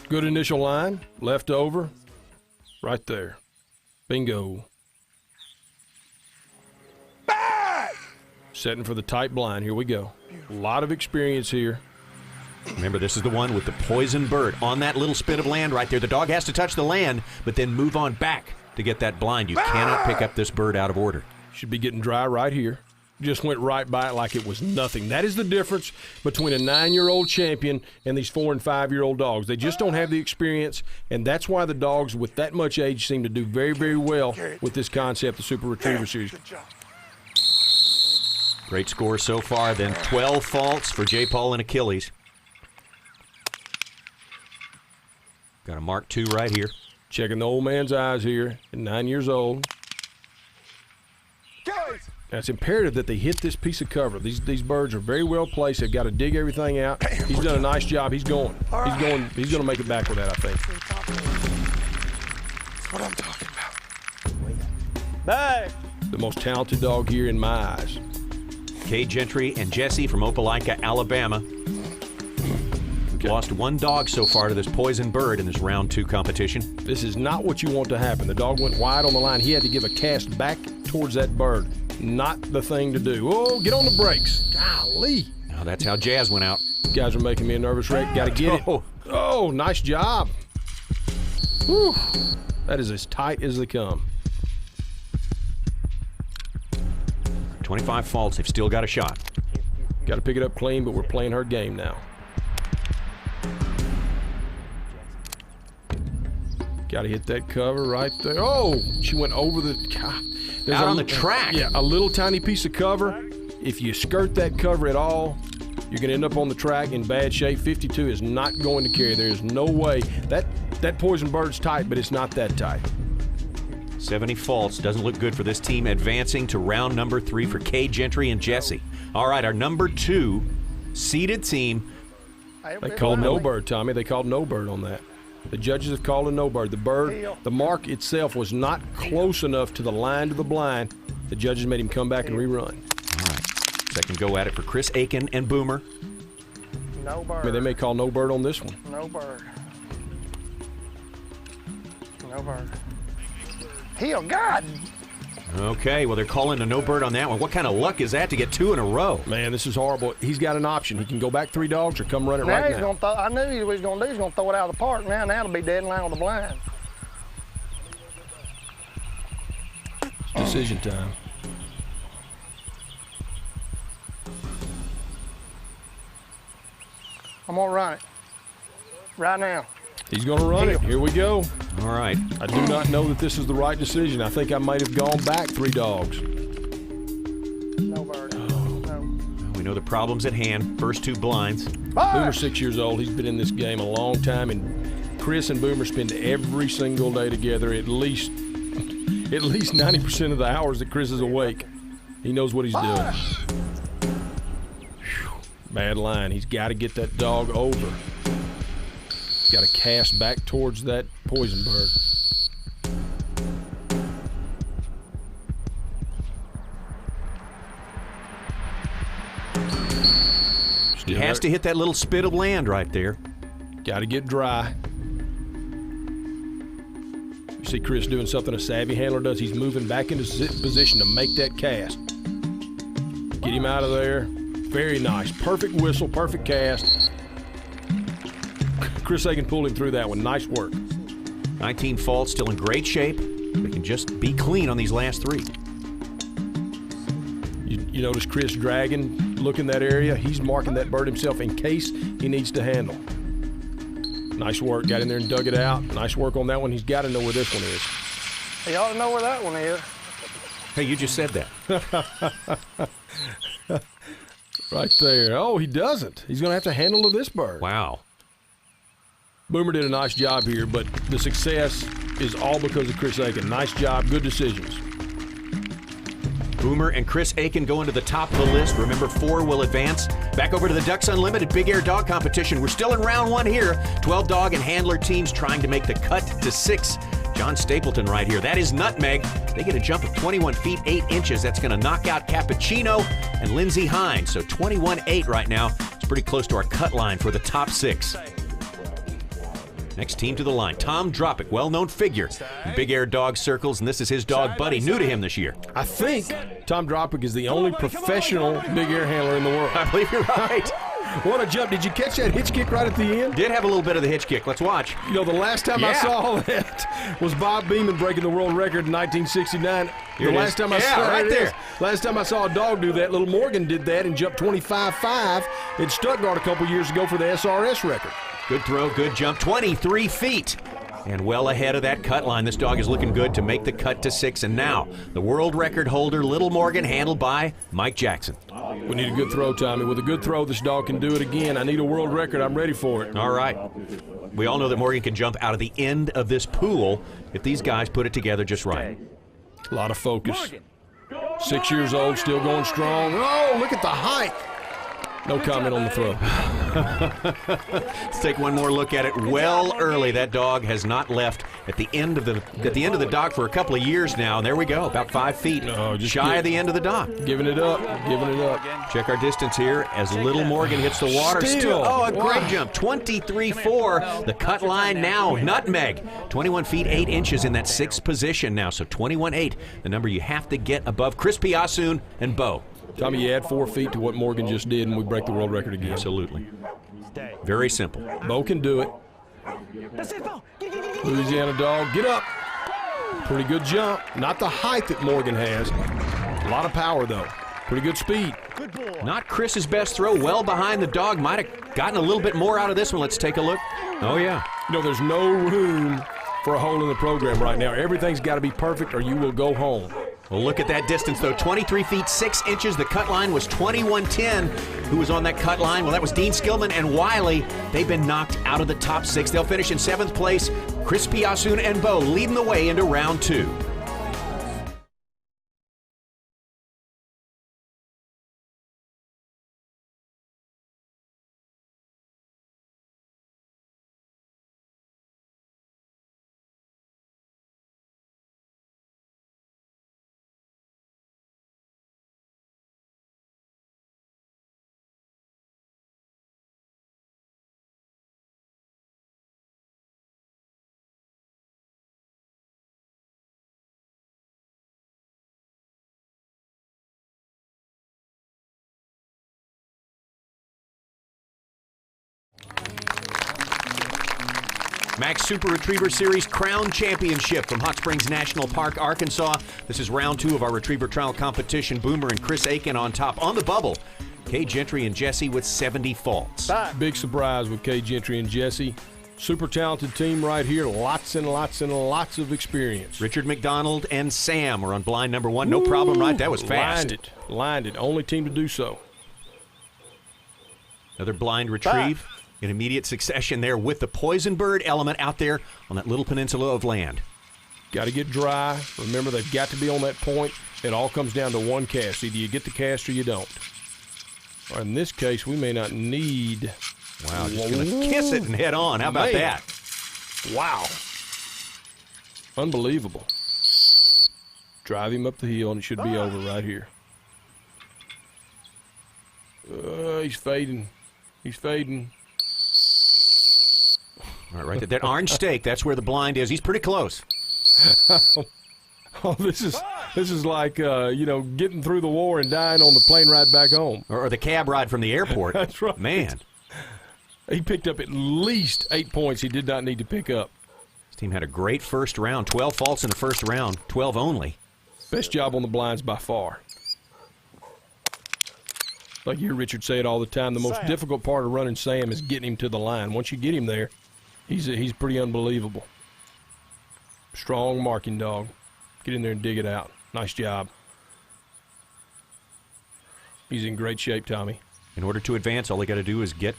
Speaker 12: Good initial line, left over. Right there. Bingo.
Speaker 3: Back!
Speaker 12: Setting for the tight blind. Here we go. A lot of experience here.
Speaker 1: Remember, this is the one with the poison bird on that little spit of land right there. The dog has to touch the land, but then move on back to get that blind. You cannot pick up this bird out of order.
Speaker 12: Should be getting dry right here. Just went right by it like it was nothing. That is the difference between a 9-year-old champion and these 4- and 5-year-old dogs. They just don't have the experience, and that's why the dogs with that much age seem to do very, very well with this concept, the Super Retriever Series.
Speaker 2: Great score so far, then 12 faults for J. Paul and Achilles. Got a Mark II right here.
Speaker 12: Checking the old man's eyes here at 9 years old. Now, it's imperative that they hit this piece of cover. These birds are very well placed. They've got to dig everything out. He's done a nice job. He's going. He's going. He's going to make it back with that, I think.
Speaker 3: That's what I'm talking about.
Speaker 6: Hey!
Speaker 12: The most talented dog here in my eyes.
Speaker 2: Kay Gentry and Jesse from Opelika, Alabama.
Speaker 12: Okay.
Speaker 2: Lost one dog so far to this poison bird in this round 2 competition.
Speaker 12: This is not what you want to happen. The dog went wide on the line. He had to give a cast back towards that bird. Not the thing to do. Oh, get on the brakes. Golly.
Speaker 2: Now that's how Jazz went out.
Speaker 12: Guys are making me a nervous wreck. Got to get it. Oh, nice job. Whew. That is as tight as they come.
Speaker 2: 25 faults. They've still got a shot.
Speaker 12: Got to pick it up clean, but we're playing her game now. Got to hit that cover right there. Oh, she went over the... God.
Speaker 2: Out on the track.
Speaker 12: Yeah, a little tiny piece of cover. If you skirt that cover at all, you're going to end up on the track in bad shape. 52 is not going to carry. There is no way. That poison bird's tight, but it's not that tight.
Speaker 2: 70 faults. Doesn't look good for this team advancing to round number 3 for Kay Gentry and Jesse. All right, our number 2 seeded team.
Speaker 12: They called no bird, Tommy. They called no bird on that. The judges have called a no bird. The bird, the mark itself was not close enough to the line to the blind. The judges made him come back and rerun.
Speaker 2: All right. Second go at it for Chris Aiken and Boomer.
Speaker 6: No bird.
Speaker 12: I mean, they may call no bird on this one.
Speaker 6: No bird. No bird. Heel, God.
Speaker 2: Okay, well, they're calling a no bird on that one. What kind of luck is that to get 2 in a row?
Speaker 12: Man, this is horrible. He's got an option. He can go back 3 dogs or come run it right now.
Speaker 6: I knew what he was going to do. He's going to throw it out of the park. Now it'll be dead in line with the blind.
Speaker 12: It's decision time.
Speaker 6: I'm going to run it. Right now.
Speaker 12: He's going to run it. Here we go.
Speaker 2: All right.
Speaker 12: I do not know that this is the right decision. I think I might have gone back 3 dogs.
Speaker 6: No bird. No.
Speaker 2: We know the problem's at hand. First 2 blinds.
Speaker 12: Boomer's 6 years old. He's been in this game a long time, and Chris and Boomer spend every single day together. At least 90% of the hours that Chris is awake. He knows what he's doing. Whew. Bad line. He's got to get that dog over. Got to cast back towards that poison bird.
Speaker 2: He has to hit that little spit of land right there.
Speaker 12: Got to get dry. You see Chris doing something a savvy handler does. He's moving back into position to make that cast. Get him out of there. Very nice. Perfect whistle, perfect cast. Chris Aiken pulled him through that one. Nice work.
Speaker 2: 19 faults, still in great shape. They can just be clean on these last 3.
Speaker 12: You notice Chris dragging, looking that area. He's marking that bird himself in case he needs to handle. Nice work. Got in there and dug it out. Nice work on that one. He's got to know where this one is.
Speaker 6: He ought to know where that one is.
Speaker 2: Hey, you just said that.
Speaker 12: Right there. Oh, he doesn't. He's going to have to handle to this bird.
Speaker 2: Wow.
Speaker 12: Boomer did a nice job here, but the success is all because of Chris Aiken. Nice job, good decisions.
Speaker 2: Boomer and Chris Aiken going to the top of the list. Remember, 4 will advance. Back over to the Ducks Unlimited Big Air Dog Competition. We're still in round 1 here. 12 dog and handler teams trying to make the cut to 6. John Stapleton right here. That is Nutmeg. They get a jump of 21 feet 8 inches. That's going to knock out Cappuccino and Lindsey Hines. So 21-8 right now. It's pretty close to our cut line for the top 6. Next team to the line, Tom Dropic, well-known figure in Big Air Dog circles, and this is his dog Buddy, new to him this year.
Speaker 12: I think Tom Dropic is the only professional Big Air handler in the world.
Speaker 2: I believe you're right.
Speaker 12: What a jump. Did you catch that hitch kick right at the end?
Speaker 2: Did have a little bit of the hitch kick. Let's watch.
Speaker 12: You know, the last time I saw that was Bob Beeman breaking the world record in 1969.
Speaker 2: Here
Speaker 12: the last time I saw
Speaker 2: right there.
Speaker 12: Last time I saw a dog do that, little Morgan did that and jumped 25.5 in Stuttgart a couple years ago for the SRS record.
Speaker 2: Good throw, good jump, 23 feet.
Speaker 1: And well ahead of that cut line. This dog is looking good to make the cut to 6. And now, the world record holder, Little Morgan, handled by Mike Jackson.
Speaker 12: We need a good throw, Tommy. With a good throw, this dog can do it again. I need a world record. I'm ready for it.
Speaker 1: All right. We all know that Morgan can jump out of the end of this pool if these guys put it together just right.
Speaker 12: A lot of focus. 6 years old, still going strong. Oh, look at the height. No comment on the throw.
Speaker 1: Let's take one more look at it. Well early, that dog has not left at the end of the dock for a couple of years now. And there we go, about 5 feet shy of the end of the dock.
Speaker 12: Giving it up, giving it up.
Speaker 1: Check our distance here as Little Morgan hits the water.
Speaker 12: Still.
Speaker 1: Oh, a great jump. 23.4. The cut line now, nutmeg. 21 feet 8 inches in that 6th position now. So 21.8, the number you have to get above Chris Piasoon and Bo.
Speaker 12: Tommy, you add 4 feet to what Morgan just did, and we break the world record again.
Speaker 1: Absolutely. Very simple.
Speaker 12: Bo can do it. Louisiana dog, get up. Pretty good jump. Not the height that Morgan has. A lot of power, though. Pretty good speed.
Speaker 1: Not Chris's best throw. Well behind the dog. Might have gotten a little bit more out of this one. Let's take a look. Oh, yeah.
Speaker 12: You know, there's no room for a hole in the program right now. Everything's got to be perfect or you will go home.
Speaker 1: Well, look at that distance, though. 23 feet 6 inches. The cut line was 21.10. Who was on that cut line? Well, that was Dean Skillman and Wiley. They've been knocked out of the top 6. They'll finish in 7th place. Chris Piasoon and Bo leading the way into round 2. Max Super Retriever Series Crown Championship from Hot Springs National Park, Arkansas. This is round 2 of our Retriever Trial competition. Boomer and Chris Aiken on top. On the bubble, Kay Gentry and Jesse with 70 faults.
Speaker 12: Big surprise with Kay Gentry and Jesse. Super talented team right here. Lots and lots and lots of experience.
Speaker 1: Richard McDonald and Sam are on blind number 1. No problem, right? That was fast.
Speaker 12: Lined it. Only team to do so.
Speaker 1: Another blind retrieve. In immediate succession there with the poison bird element out there on that little peninsula of land.
Speaker 12: Got to get dry. Remember, they've got to be on that point. It all comes down to one cast. Either you get the cast or you don't. Or in this case, we may not need...
Speaker 1: Wow, just going to kiss it and head on. How about that?
Speaker 12: Wow. Unbelievable. Drive him up the hill, and it should be over right here. He's fading. He's fading.
Speaker 1: All right, that orange stake, that's where the blind is. He's pretty close.
Speaker 12: Oh, this is like, getting through the war and dying on the plane ride back home.
Speaker 1: Or the cab ride from the airport.
Speaker 12: That's right.
Speaker 1: Man.
Speaker 12: He picked up at least 8 points he did not need to pick up.
Speaker 1: This team had a great first round. 12 faults in the first round, 12 only.
Speaker 12: Best job on the blinds by far. Like you hear Richard say it all the time, the most difficult part of running Sam is getting him to the line. Once you get him there, he's pretty unbelievable. Strong marking dog. Get in there and dig it out. Nice job. He's in great shape, Tommy.
Speaker 1: In order to advance, all they got to do is get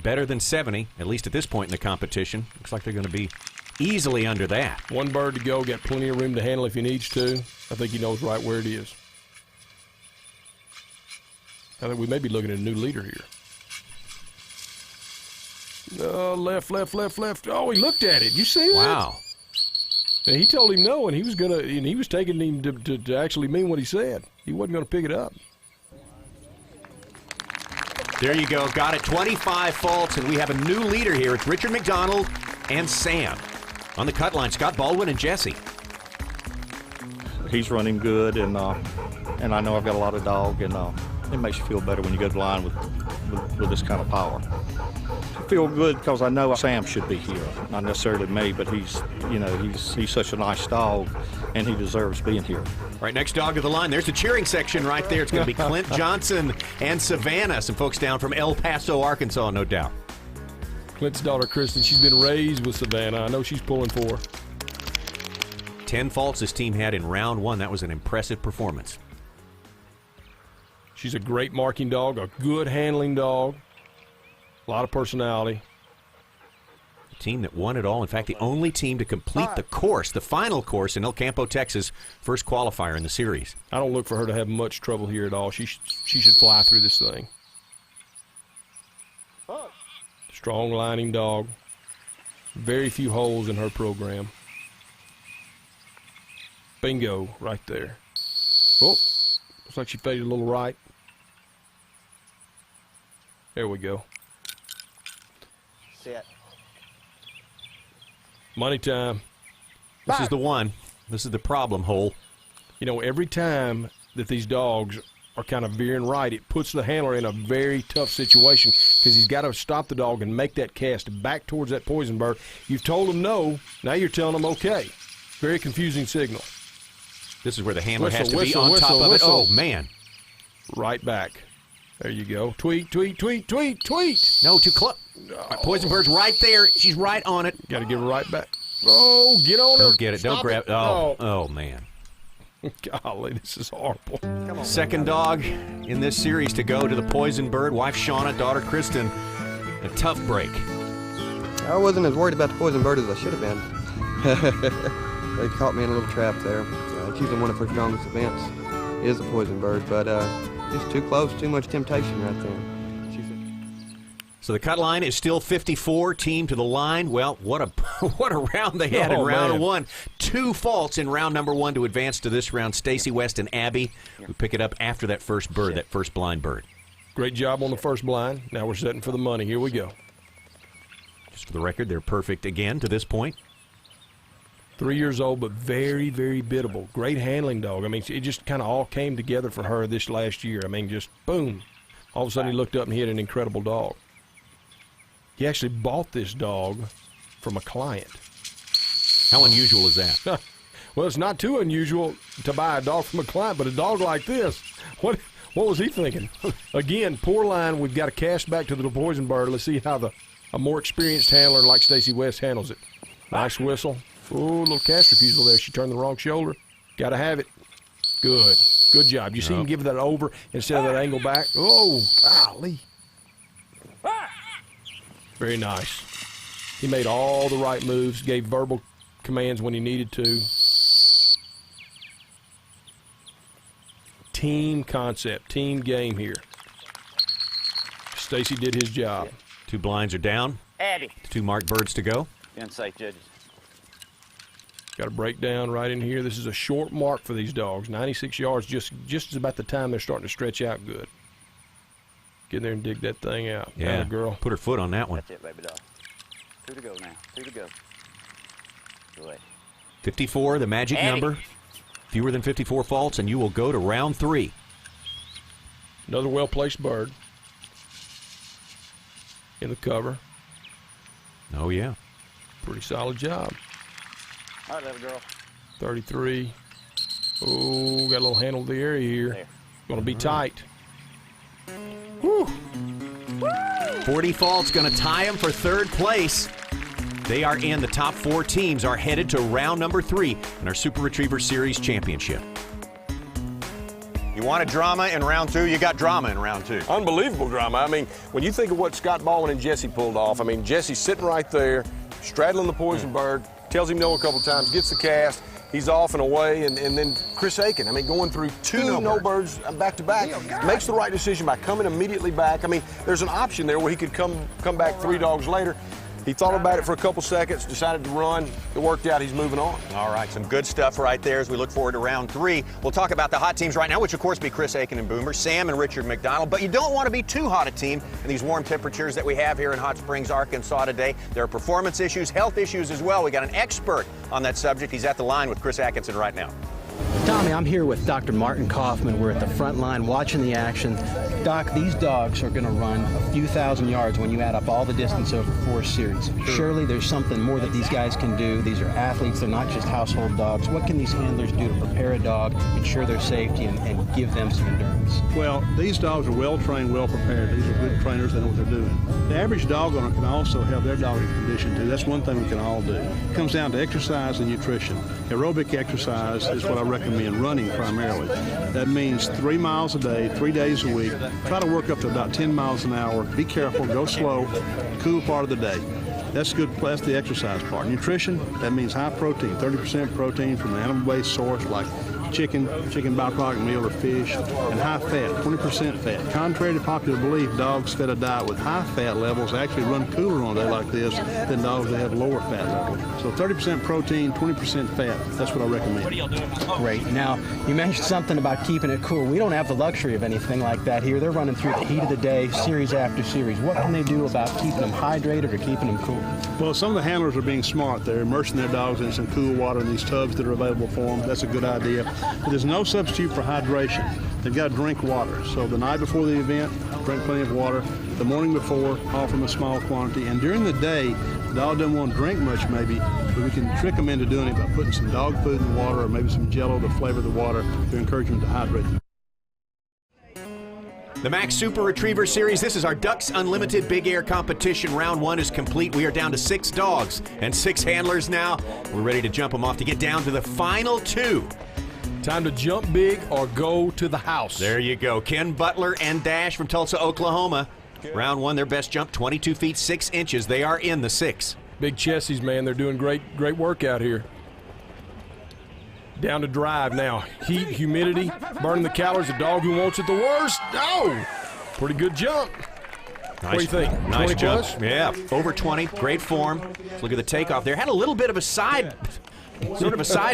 Speaker 1: better than 70, at least at this point in the competition. Looks like they're going to be easily under that.
Speaker 12: One bird to go, got plenty of room to handle if he needs to. I think he knows right where it is. I think we may be looking at a new leader here. Left. Oh, he looked at it. You see that?
Speaker 1: Wow.
Speaker 12: And he told him no, and he was taking him to actually mean what he said. He wasn't going to pick it up.
Speaker 1: There you go. Got it. 25 faults, and we have a new leader here. It's Richard McDonald and Sam. On the cut line, Scott Baldwin and Jesse.
Speaker 14: He's running good, and I know I've got a lot of dog, and it makes you feel better when you go to the line with this kind of power. I feel good because I know Sam should be here, not necessarily me, but he's such a nice dog, and he deserves being here.
Speaker 1: Right, next dog of the line. There's the cheering section right there. It's going to be Clint Johnson and Savannah, some folks down from El Paso, Arkansas, no doubt.
Speaker 12: Clint's daughter, Kristen, she's been raised with Savannah. I know she's pulling for her.
Speaker 1: 10 faults this team had in round 1. That was an impressive performance.
Speaker 12: She's a great marking dog, a good handling dog, a lot of personality.
Speaker 1: The team that won it all. In fact, the only team to complete the course, the final course in El Campo, Texas, first qualifier in the series.
Speaker 12: I don't look for her to have much trouble here at all. She should fly through this thing. Strong lining dog. Very few holes in her program. Bingo, right there. Oh, looks like she faded a little right. There we go.
Speaker 10: Set.
Speaker 12: Money time.
Speaker 1: This is the one. This is the problem hole.
Speaker 12: You know, every time that these dogs are kind of veering right, it puts the handler in a very tough situation because he's got to stop the dog and make that cast back towards that poison bird. You've told him no. Now you're telling him okay. Very confusing signal.
Speaker 1: This is where the handler
Speaker 12: Whistle,
Speaker 1: has to
Speaker 12: whistle,
Speaker 1: be on
Speaker 12: whistle,
Speaker 1: top of
Speaker 12: whistle.
Speaker 1: it. Oh, man.
Speaker 12: Right back. There you go. Tweet, tweet, tweet, tweet, tweet.
Speaker 1: No, too close. Poison bird's right there. She's right on it.
Speaker 12: Got to give her right back. Oh, get on her.
Speaker 1: Don't get it.
Speaker 12: Stop
Speaker 1: Don't grab it. Oh, man.
Speaker 12: Golly, this is horrible.
Speaker 1: Second dog in this series to go to the poison bird. Wife Shauna, daughter Kristen. A tough break.
Speaker 15: I wasn't as worried about the poison bird as I should have been. They caught me in a little trap there. It's usually one of her strongest events is the poison bird, but just too close, too much temptation right there.
Speaker 1: So the cut line is still 54, team to the line. Well, what a round they had in round 1. 2 faults in round number 1 to advance to this round. Stacy West and Abby who pick it up after that first bird, that first blind bird.
Speaker 12: Great job on the first blind. Now we're setting for the money. Here we go.
Speaker 1: Just for the record, they're perfect again to this point.
Speaker 12: 3 years old, but very, very biddable. Great handling dog. I mean, it just kind of all came together for her this last year. I mean, just boom. All of a sudden he looked up and he had an incredible dog. He actually bought this dog from a client.
Speaker 1: How unusual is that?
Speaker 12: Well, it's not too unusual to buy a dog from a client, but a dog like this, what was he thinking? Again, poor line. We've got to cast back to the poison bird. Let's see how a more experienced handler like Stacy West handles it. Nice whistle. Ooh, little cast refusal there. She turned the wrong shoulder. Got to have it. Good. Good job. You see him give that over instead of that angle back? Oh, golly. Very nice. He made all the right moves, gave verbal commands when he needed to. Team concept, team game here. Stacy did his job.
Speaker 1: 2 blinds are down.
Speaker 8: Abby.
Speaker 1: 2 marked birds to go.
Speaker 8: Insight judges.
Speaker 12: Got a breakdown right in here. This is a short mark for these dogs. 96 yards, just about the time they're starting to stretch out good. Get in there and dig that thing out.
Speaker 1: Yeah,
Speaker 12: girl.
Speaker 1: Put her foot on that one.
Speaker 8: That's it, baby doll. 2 to go now. 2 to go. Go ahead.
Speaker 1: 54, the magic
Speaker 8: Abby.
Speaker 1: number. Fewer than 54 faults, and you will go to round 3.
Speaker 12: Another well-placed bird in the cover.
Speaker 1: Oh, yeah.
Speaker 12: Pretty solid job.
Speaker 8: All right, little girl.
Speaker 12: 33. Oh, got a little handle of the area here. Going to be tight. Woo.
Speaker 1: 40 faults going to tie them for 3rd place. They are in. The top 4 teams are headed to round number 3 in our Super Retriever Series Championship.
Speaker 2: You wanted drama in round 2, you got drama in round 2.
Speaker 3: Unbelievable drama. I mean, when you think of what Scott Baldwin and Jesse pulled off, I mean, Jesse's sitting right there, straddling the poison bird, tells him no a couple times, gets the cast, he's off and away, and then Chris Aiken, I mean, going through 2 no birds back to back, makes the right decision by coming immediately back. I mean, there's an option there where he could come back 3 dogs later. He thought about it for a couple seconds, decided to run. It worked out. He's moving on.
Speaker 2: All right, some good stuff right there as we look forward to round 3. We'll talk about the hot teams right now, which of course be Chris Aiken and Boomer, Sam and Richard McDonald. But you don't want to be too hot a team in these warm temperatures that we have here in Hot Springs, Arkansas today. There are performance issues, health issues as well. We got an expert on that subject. He's at the line with Chris Atkinson right now.
Speaker 16: Tommy, I'm here with Dr. Martin Kaufman. We're at the front line watching the action. Doc, these dogs are going to run a few thousand yards when you add up all the distance over 4 series. Surely there's something more that these guys can do. These are athletes. They're not just household dogs. What can these handlers do to prepare a dog, ensure their safety, and give them some endurance?
Speaker 17: Well, these dogs are well-trained, well-prepared. These are good trainers. They know what they're doing. The average dog owner can also help their dog in condition, too. That's one thing we can all do. It comes down to exercise and nutrition. Aerobic exercise is what I recommend, running primarily. That means 3 miles a day, 3 days a week. Try to work up to about 10 miles an hour. Be careful, go slow, cool part of the day. That's good. That's the exercise part. Nutrition, that means high protein, 30% protein from an animal-based source like chicken byproduct meal or fish, and high fat, 20% fat. Contrary to popular belief, dogs fed a diet with high fat levels actually run cooler on a day like this than dogs that have lower fat levels. So 30% protein, 20% fat, that's what I recommend.
Speaker 16: Great. Now, you mentioned something about keeping it cool. We don't have the luxury of anything like that here. They're running through the heat of the day, series after series. What can they do about keeping them hydrated or keeping them cool?
Speaker 17: Well, some of the handlers are being smart. They're immersing their dogs in some cool water in these tubs that are available for them. That's a good idea. But there's no substitute for hydration. They've got to drink water. So the night before the event, drink plenty of water. The morning before, offer them a small quantity. And during the day, the dog doesn't want to drink much maybe, but we can trick them into doing it by putting some dog food in the water or maybe some Jello to flavor the water to encourage them to hydrate.
Speaker 2: The Max Super Retriever Series, this is our Ducks Unlimited Big Air competition. Round 1 is complete. We are down to 6 dogs and 6 handlers now. We're ready to jump them off to get down to the final 2.
Speaker 12: Time to jump big or go to the house.
Speaker 2: There you go. Ken Butler and Dash from Tulsa, Oklahoma. Round 1, their best jump, 22 feet 6 inches. They are in the 6.
Speaker 12: Big chessies, man. They're doing great work out here. Down to drive now. Heat, humidity, burning the calories. A dog who wants it the worst. Oh, pretty good jump.
Speaker 2: Nice,
Speaker 12: what do you think?
Speaker 2: Nice
Speaker 12: 20
Speaker 2: jump.
Speaker 12: plus?
Speaker 2: Yeah, over 20. Great form. Let's look at the takeoff there. Had a little bit of a side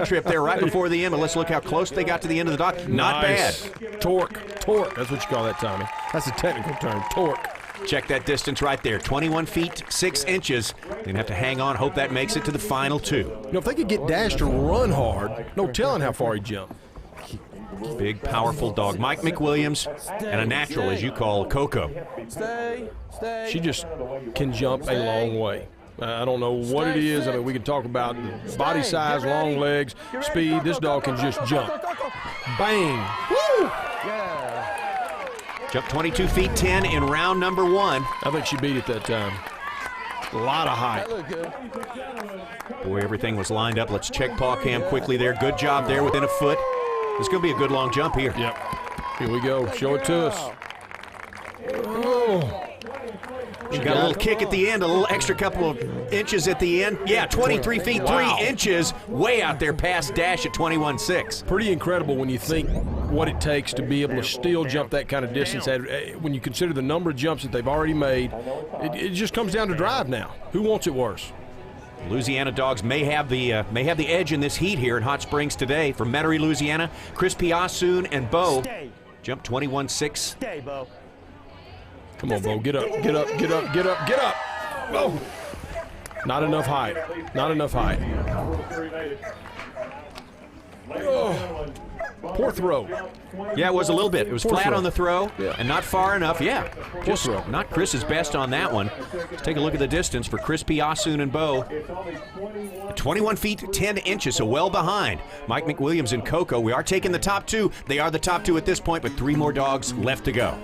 Speaker 2: trip there right before the end, but let's look how close they got to the end of the dock. Not
Speaker 12: nice.
Speaker 2: bad.
Speaker 12: Torque. That's what you call that, Tommy. That's a technical term, torque.
Speaker 2: Check that distance right there, 21 feet 6 inches. They're gonna have to hang on, hope that makes it to the final 2.
Speaker 12: You know, if they could get Dash to run hard, no telling how far he'd jump.
Speaker 2: Big, powerful dog. Mike McWilliams, and a natural, as you call Coco.
Speaker 12: She just can jump a long way. I don't know what it is. I mean, we can talk about body size, long legs, speed. This dog can just jump. Bang! Woo!
Speaker 2: Jumped 22 feet 10 in round number 1.
Speaker 12: I think she beat it that time. A lot of height.
Speaker 2: Boy, everything was lined up. Let's check paw cam quickly there. Good job there within a foot. It's going to be a good long jump here.
Speaker 12: Yep. Here we go. Show it to us. Oh.
Speaker 2: She got a little kick at the end, a little extra couple of inches at the end. Yeah, 23 feet 3 inches, way out there past Dash at 21.6.
Speaker 12: Pretty incredible when you think what it takes to be able to still jump that kind of distance. When you consider the number of jumps that they've already made, it just comes down to drive now. Who wants it worse?
Speaker 2: Louisiana dogs may have the edge in this heat here in Hot Springs today. From Metairie, Louisiana, Chris Piassoon and Bo jumped 21.6.
Speaker 18: Stay, Bo.
Speaker 12: Come on, Bo, get up, get up, get up, get up, get up. Oh. Not enough height. Not enough height. Oh. Poor throw.
Speaker 2: Yeah, it was a little bit. It was flat on the throw and not far enough. Yeah, just not Chris's best on that one. Let's take a look at the distance for Chris Piassoon and Bo. 21 feet 10 inches, so well behind Mike McWilliams and Coco. We are taking the top 2. They are the top 2 at this point, but 3 more dogs left to go.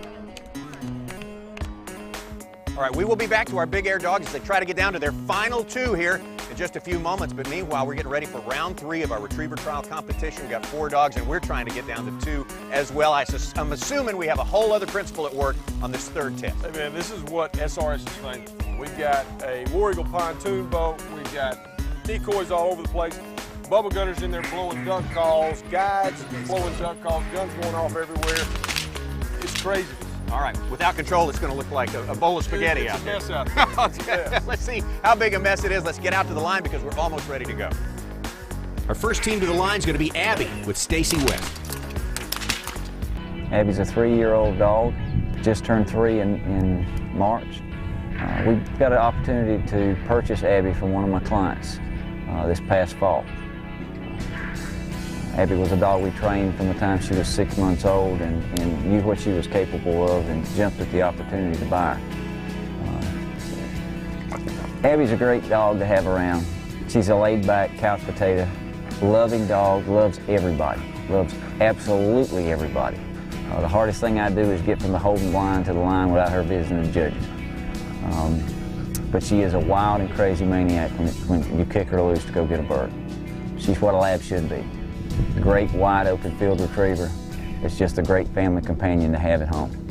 Speaker 2: All right, we will be back to our Big Air dogs as they try to get down to their final 2 here in just a few moments. But meanwhile, we're getting ready for round 3 of our retriever trial competition. We've got 4 dogs, and we're trying to get down to 2 as well. I'm assuming we have a whole other principle at work on this 3rd test.
Speaker 3: Hey, man, this is what SRS is famous for. We've got a War Eagle pontoon boat. We've got decoys all over the place. Bubble gunners in there blowing duck calls, guides blowing duck calls, guns going off everywhere. It's crazy.
Speaker 2: All right, without control, it's going to look like a bowl of spaghetti out there.
Speaker 3: It's a mess out there.
Speaker 2: Let's see how big a mess it is. Let's get out to the line because we're almost ready to go. Our first team to the line is going to be Abby with Stacy West.
Speaker 19: Abby's a 3-year-old dog, just turned 3 in March. We got an opportunity to purchase Abby from one of my clients this past fall. Abby was a dog we trained from the time she was 6 months old and knew what she was capable of and jumped at the opportunity to buy her. Abby's a great dog to have around. She's a laid-back couch potato, loving dog, loves everybody, loves absolutely everybody. The hardest thing I do is get from the holding blind to the line without her visiting and judging. But she is a wild and crazy maniac when you kick her loose to go get a bird. She's what a lab should be. A great wide open field retriever. It's just a great family companion to have at home.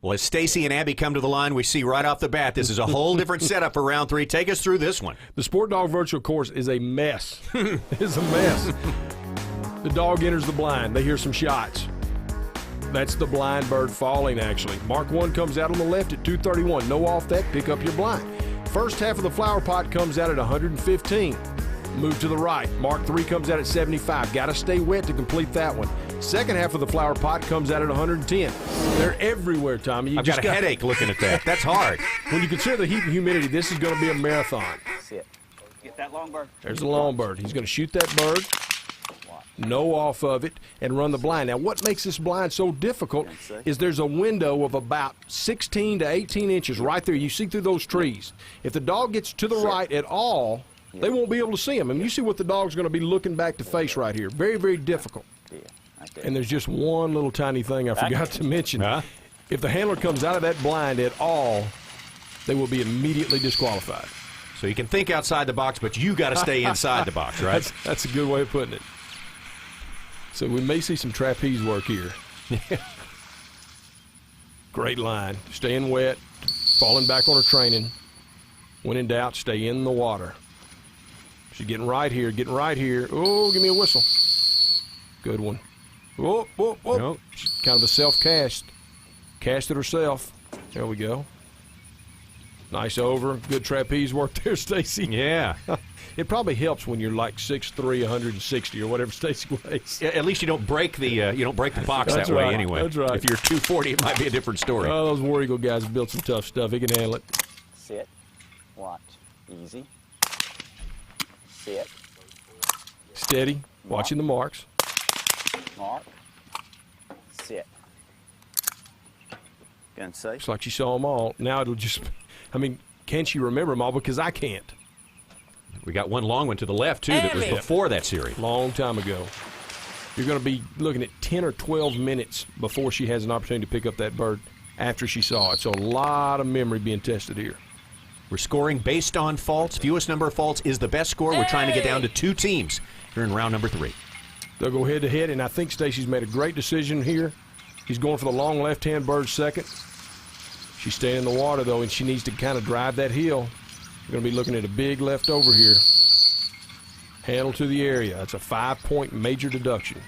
Speaker 1: Well, as Stacy and Abby come to the line, we see right off the bat this is a whole different setup for round 3. Take us through this one.
Speaker 12: The Sport Dog Virtual Course is a mess. It's a mess. The dog enters the blind. They hear some shots. That's the blind bird falling, actually. Mark 1 comes out on the left at 231. No off that, pick up your blind. First half of the flower pot comes out at 115. Move to the right. Mark 3 comes out at 75. Got to stay wet to complete that one. Second half of the flower pot comes out at 110. They're everywhere, Tommy.
Speaker 1: I've got a headache looking at that. That's hard.
Speaker 12: When you consider the heat and humidity, this is going to be a marathon.
Speaker 8: Sit. Get that long bird.
Speaker 12: There's the long bird. He's going to shoot that bird, no off of it, and run the blind. Now, what makes this blind so difficult is there's a window of about 16 to 18 inches right there. You see through those trees. If the dog gets to the right at all, they won't be able to see him. I mean, you see what the dog's going to be looking back to face right here. Very, very difficult. And there's just one little tiny thing I forgot to mention. If the handler comes out of that blind at all, they will be immediately disqualified.
Speaker 1: So you can think outside the box, but you got to stay inside the box, right?
Speaker 12: That's a good way of putting it. So we may see some trapeze work here. Great line. Staying wet, falling back on her training. When in doubt, stay in the water. She's getting right here, getting right here. Oh, give me a whistle. Good one. Whoa, whoa, whoa. Nope. Kind of a self-cast. Cast it herself. There we go. Nice over. Good trapeze work there, Stacy.
Speaker 1: Yeah.
Speaker 12: It probably helps when you're like 6'3", 160 or whatever Stacy weighs.
Speaker 1: Yeah, at least you don't break the box
Speaker 12: That's
Speaker 1: that way
Speaker 12: right.
Speaker 1: anyway.
Speaker 12: That's right.
Speaker 1: If you're 240, it might be a different story.
Speaker 12: Oh, those War Eagle guys have built some tough stuff. He can handle it.
Speaker 8: Sit. Watch. Easy. Sit.
Speaker 12: Steady. Watching the marks.
Speaker 8: Mark. Sit. Gonna say.
Speaker 12: Looks like she saw them all. Now it'll just, I mean, can she remember them all? Because I can't.
Speaker 1: We got one long one to the left, too, that was before that series.
Speaker 12: Long time ago. You're going to be looking at 10 or 12 minutes before she has an opportunity to pick up that bird after she saw it. So a lot of memory being tested here.
Speaker 1: We're scoring based on faults. Fewest number of faults is the best score. We're trying to get down to 2 teams here in round number 3.
Speaker 12: They'll go head-to-head, and I think Stacy's made a great decision here. He's going for the long left-hand bird second. She's staying in the water, though, and she needs to kind of drive that heel. We're going to be looking at a big left over here. Handle to the area. That's a 5-point major deduction.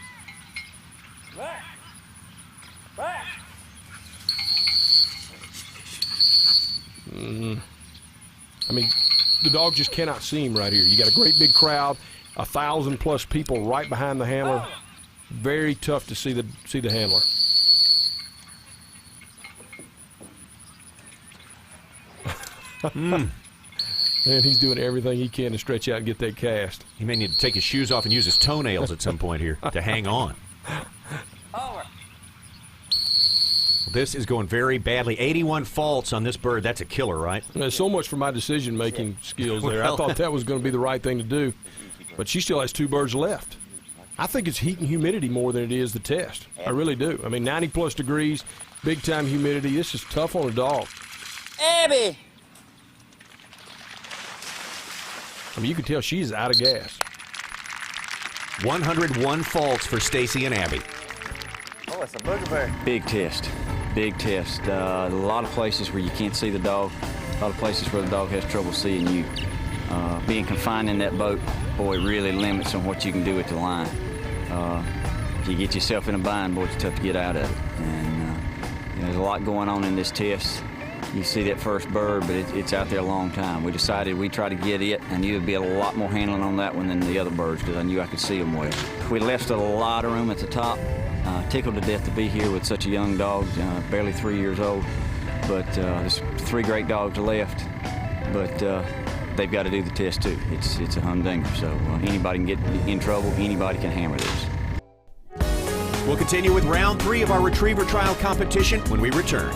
Speaker 12: I mean, the dog just cannot see him right here. You got a great big crowd, 1,000+ people right behind the handler. Very tough to see the handler. And he's doing everything he can to stretch out and get that cast.
Speaker 1: He may need to take his shoes off and use his toenails at some point here to hang on. This is going very badly. 81 faults on this bird. That's a killer, right?
Speaker 12: There's so much for my decision-making skills there. I thought that was going to be the right thing to do. But she still has 2 birds left. I think it's heat and humidity more than it is the test. I really do. I mean, 90+ degrees, big-time humidity. This is tough on a dog.
Speaker 5: Abby!
Speaker 12: I mean, you can tell she's out of gas.
Speaker 1: 101 faults for Stacy and Abby.
Speaker 8: Oh, it's a booger. Big test. Big test. A lot of places where you can't see the dog. A lot of places where the dog has trouble seeing you. Being confined in that boat, boy, really limits on what you can do at the line. If you get yourself in a bind, boy, it's tough to get out of it. And there's a lot going on in this test. You see that first bird, but it's out there a long time. We decided we'd try to get it. I knew there'd be a lot more handling on that one than the other birds because I knew I could see them well. We left a lot of room at the top. Tickled to death to be here with such a young dog, barely 3 years old. But there's 3 great dogs left. But
Speaker 18: they've got to do the test too. It's a humdinger, so anybody can get in trouble, anybody can hammer this.
Speaker 1: We'll continue with round 3 of our retriever trial competition when we return.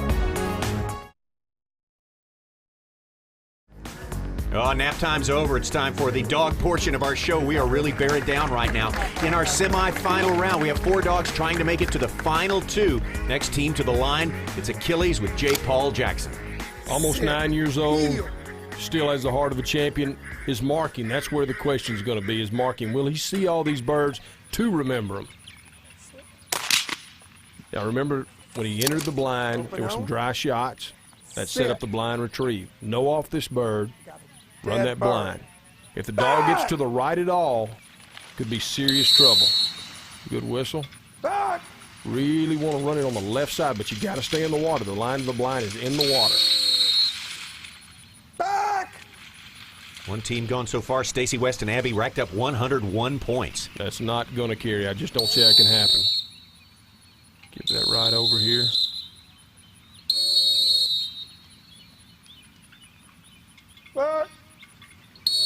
Speaker 1: Oh, nap time's over. It's time for the dog portion of our show. We are really buried down right now. In our semifinal round, we have 4 dogs trying to make it to the final 2. Next team to the line, it's Achilles with J. Paul Jackson.
Speaker 12: Almost 9 years old, still has the heart of a champion. His marking, that's where the question's going to be, his marking. Will he see all these birds to remember them? Now, remember, when he entered the blind, there were some dry shots that set up the blind retrieve. No off this bird. Run that blind. If the dog gets to the right at all, could be serious trouble. Good whistle. Really want to run it on the left side, but you got to stay in the water. The line of the blind is in the water.
Speaker 1: One team gone so far, Stacy West and Abby racked up 101 points.
Speaker 12: That's not going to carry. I just don't see how it can happen. Get that right over here.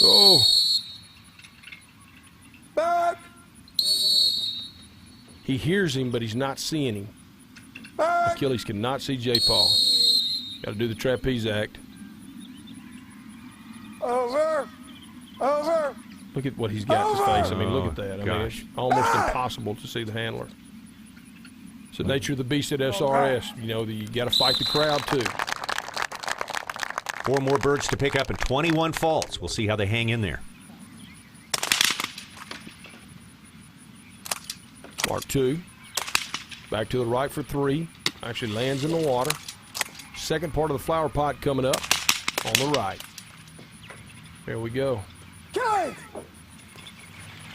Speaker 12: Oh.
Speaker 6: Back.
Speaker 12: He hears him, but he's not seeing him.
Speaker 6: Back.
Speaker 12: Achilles cannot see J. Paul. Got to do the trapeze act.
Speaker 6: Over. Over.
Speaker 12: Look at what he's got in his face. I mean, look at that. I mean, it's almost impossible to see the handler. It's the nature of the beast at SRS. You know, you got to fight the crowd, too.
Speaker 1: 4 more birds to pick up and 21 faults. We'll see how they hang in there.
Speaker 12: Mark 2. Back to the right for 3. Actually lands in the water. Second part of the flower pot coming up on the right. There we go.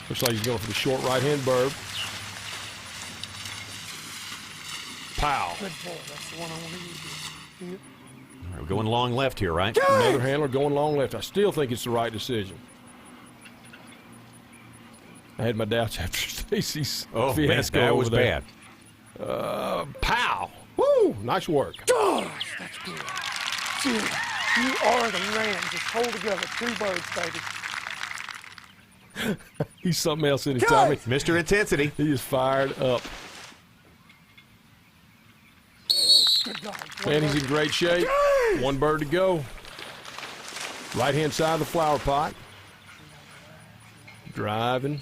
Speaker 12: Looks like he's going for the short right-hand bird. Pow.
Speaker 6: Good boy. That's the one I want to use.
Speaker 1: All right, we're going long left here, right?
Speaker 12: Another handler going long left. I still think it's the right decision. I had my doubts after Stacy's fiasco.
Speaker 1: Man, that was bad.
Speaker 12: Pow. Woo. Nice work.
Speaker 6: Gosh, that's good. Dude, you are the man. Just hold together. 2 birds, baby.
Speaker 12: He's something else in his Tommy.
Speaker 1: Mr. Intensity.
Speaker 12: He is fired up.
Speaker 6: Good dog.
Speaker 12: Man, he's in great shape. 1 bird to go. Right-hand side of the flower pot. Driving.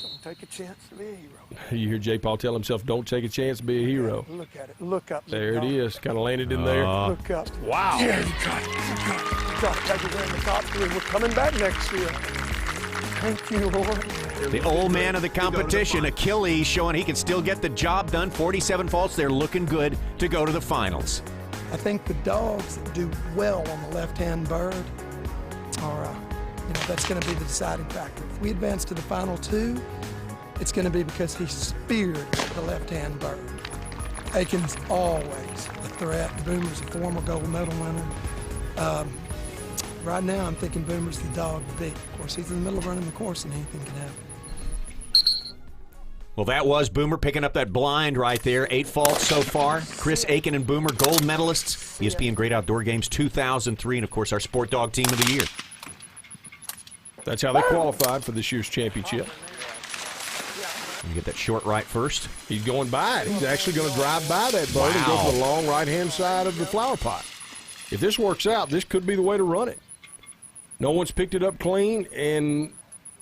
Speaker 6: Don't take a chance to be a hero.
Speaker 12: You hear J. Paul tell himself, don't take a chance to be a hero.
Speaker 6: Look at it. Look up.
Speaker 12: There it is. Kind of landed in there.
Speaker 6: Look up.
Speaker 12: Wow.
Speaker 6: Yeah, you got it. You got it. You got it. Baby, we're in the top 3. We're coming back next year. Thank you, Lord.
Speaker 1: The old man of the competition, Achilles, showing he can still get the job done. 47 faults. They're looking good to go to the finals.
Speaker 6: I think the dogs that do well on the left-hand bird are, that's going to be the deciding factor. If we advance to the final 2, it's going to be because he speared the left-hand bird. Aiken's always a threat. Boomer's a former gold medal winner. Right now, I'm thinking Boomer's the dog to beat. Of course, he's in the middle of running the course, and anything can happen.
Speaker 1: Well, that was Boomer picking up that blind right there. 8 faults so far. Chris Aiken and Boomer, gold medalists. ESPN Great Outdoor Games 2003, and, of course, our Sport Dog Team of the Year.
Speaker 12: That's how they qualified for this year's championship.
Speaker 1: You get that short right first.
Speaker 12: He's going by it. He's actually going to drive by that bird and go for the long right-hand side of the flower pot. If this works out, this could be the way to run it. No one's picked it up clean, and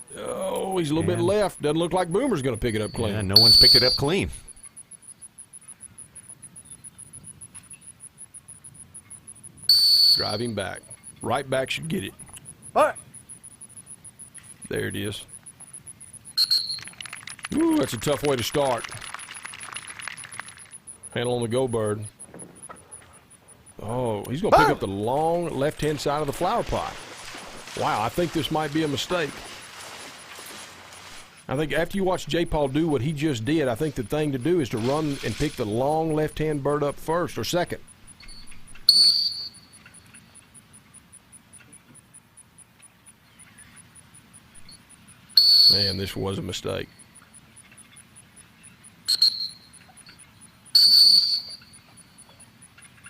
Speaker 12: he's a little bit left. Doesn't look like Boomer's going to pick it up clean.
Speaker 1: Yeah, no one's picked it up clean.
Speaker 12: Driving back. Right back should get it.
Speaker 6: All right.
Speaker 12: There it is. Ooh, that's a tough way to start. Handle on the go bird. Oh, he's going to pick up the long left-hand side of the flower pot. Wow, I think this might be a mistake. I think after you watch J. Paul do what he just did, I think the thing to do is to run and pick the long left-hand bird up first or second. Man, this was a mistake.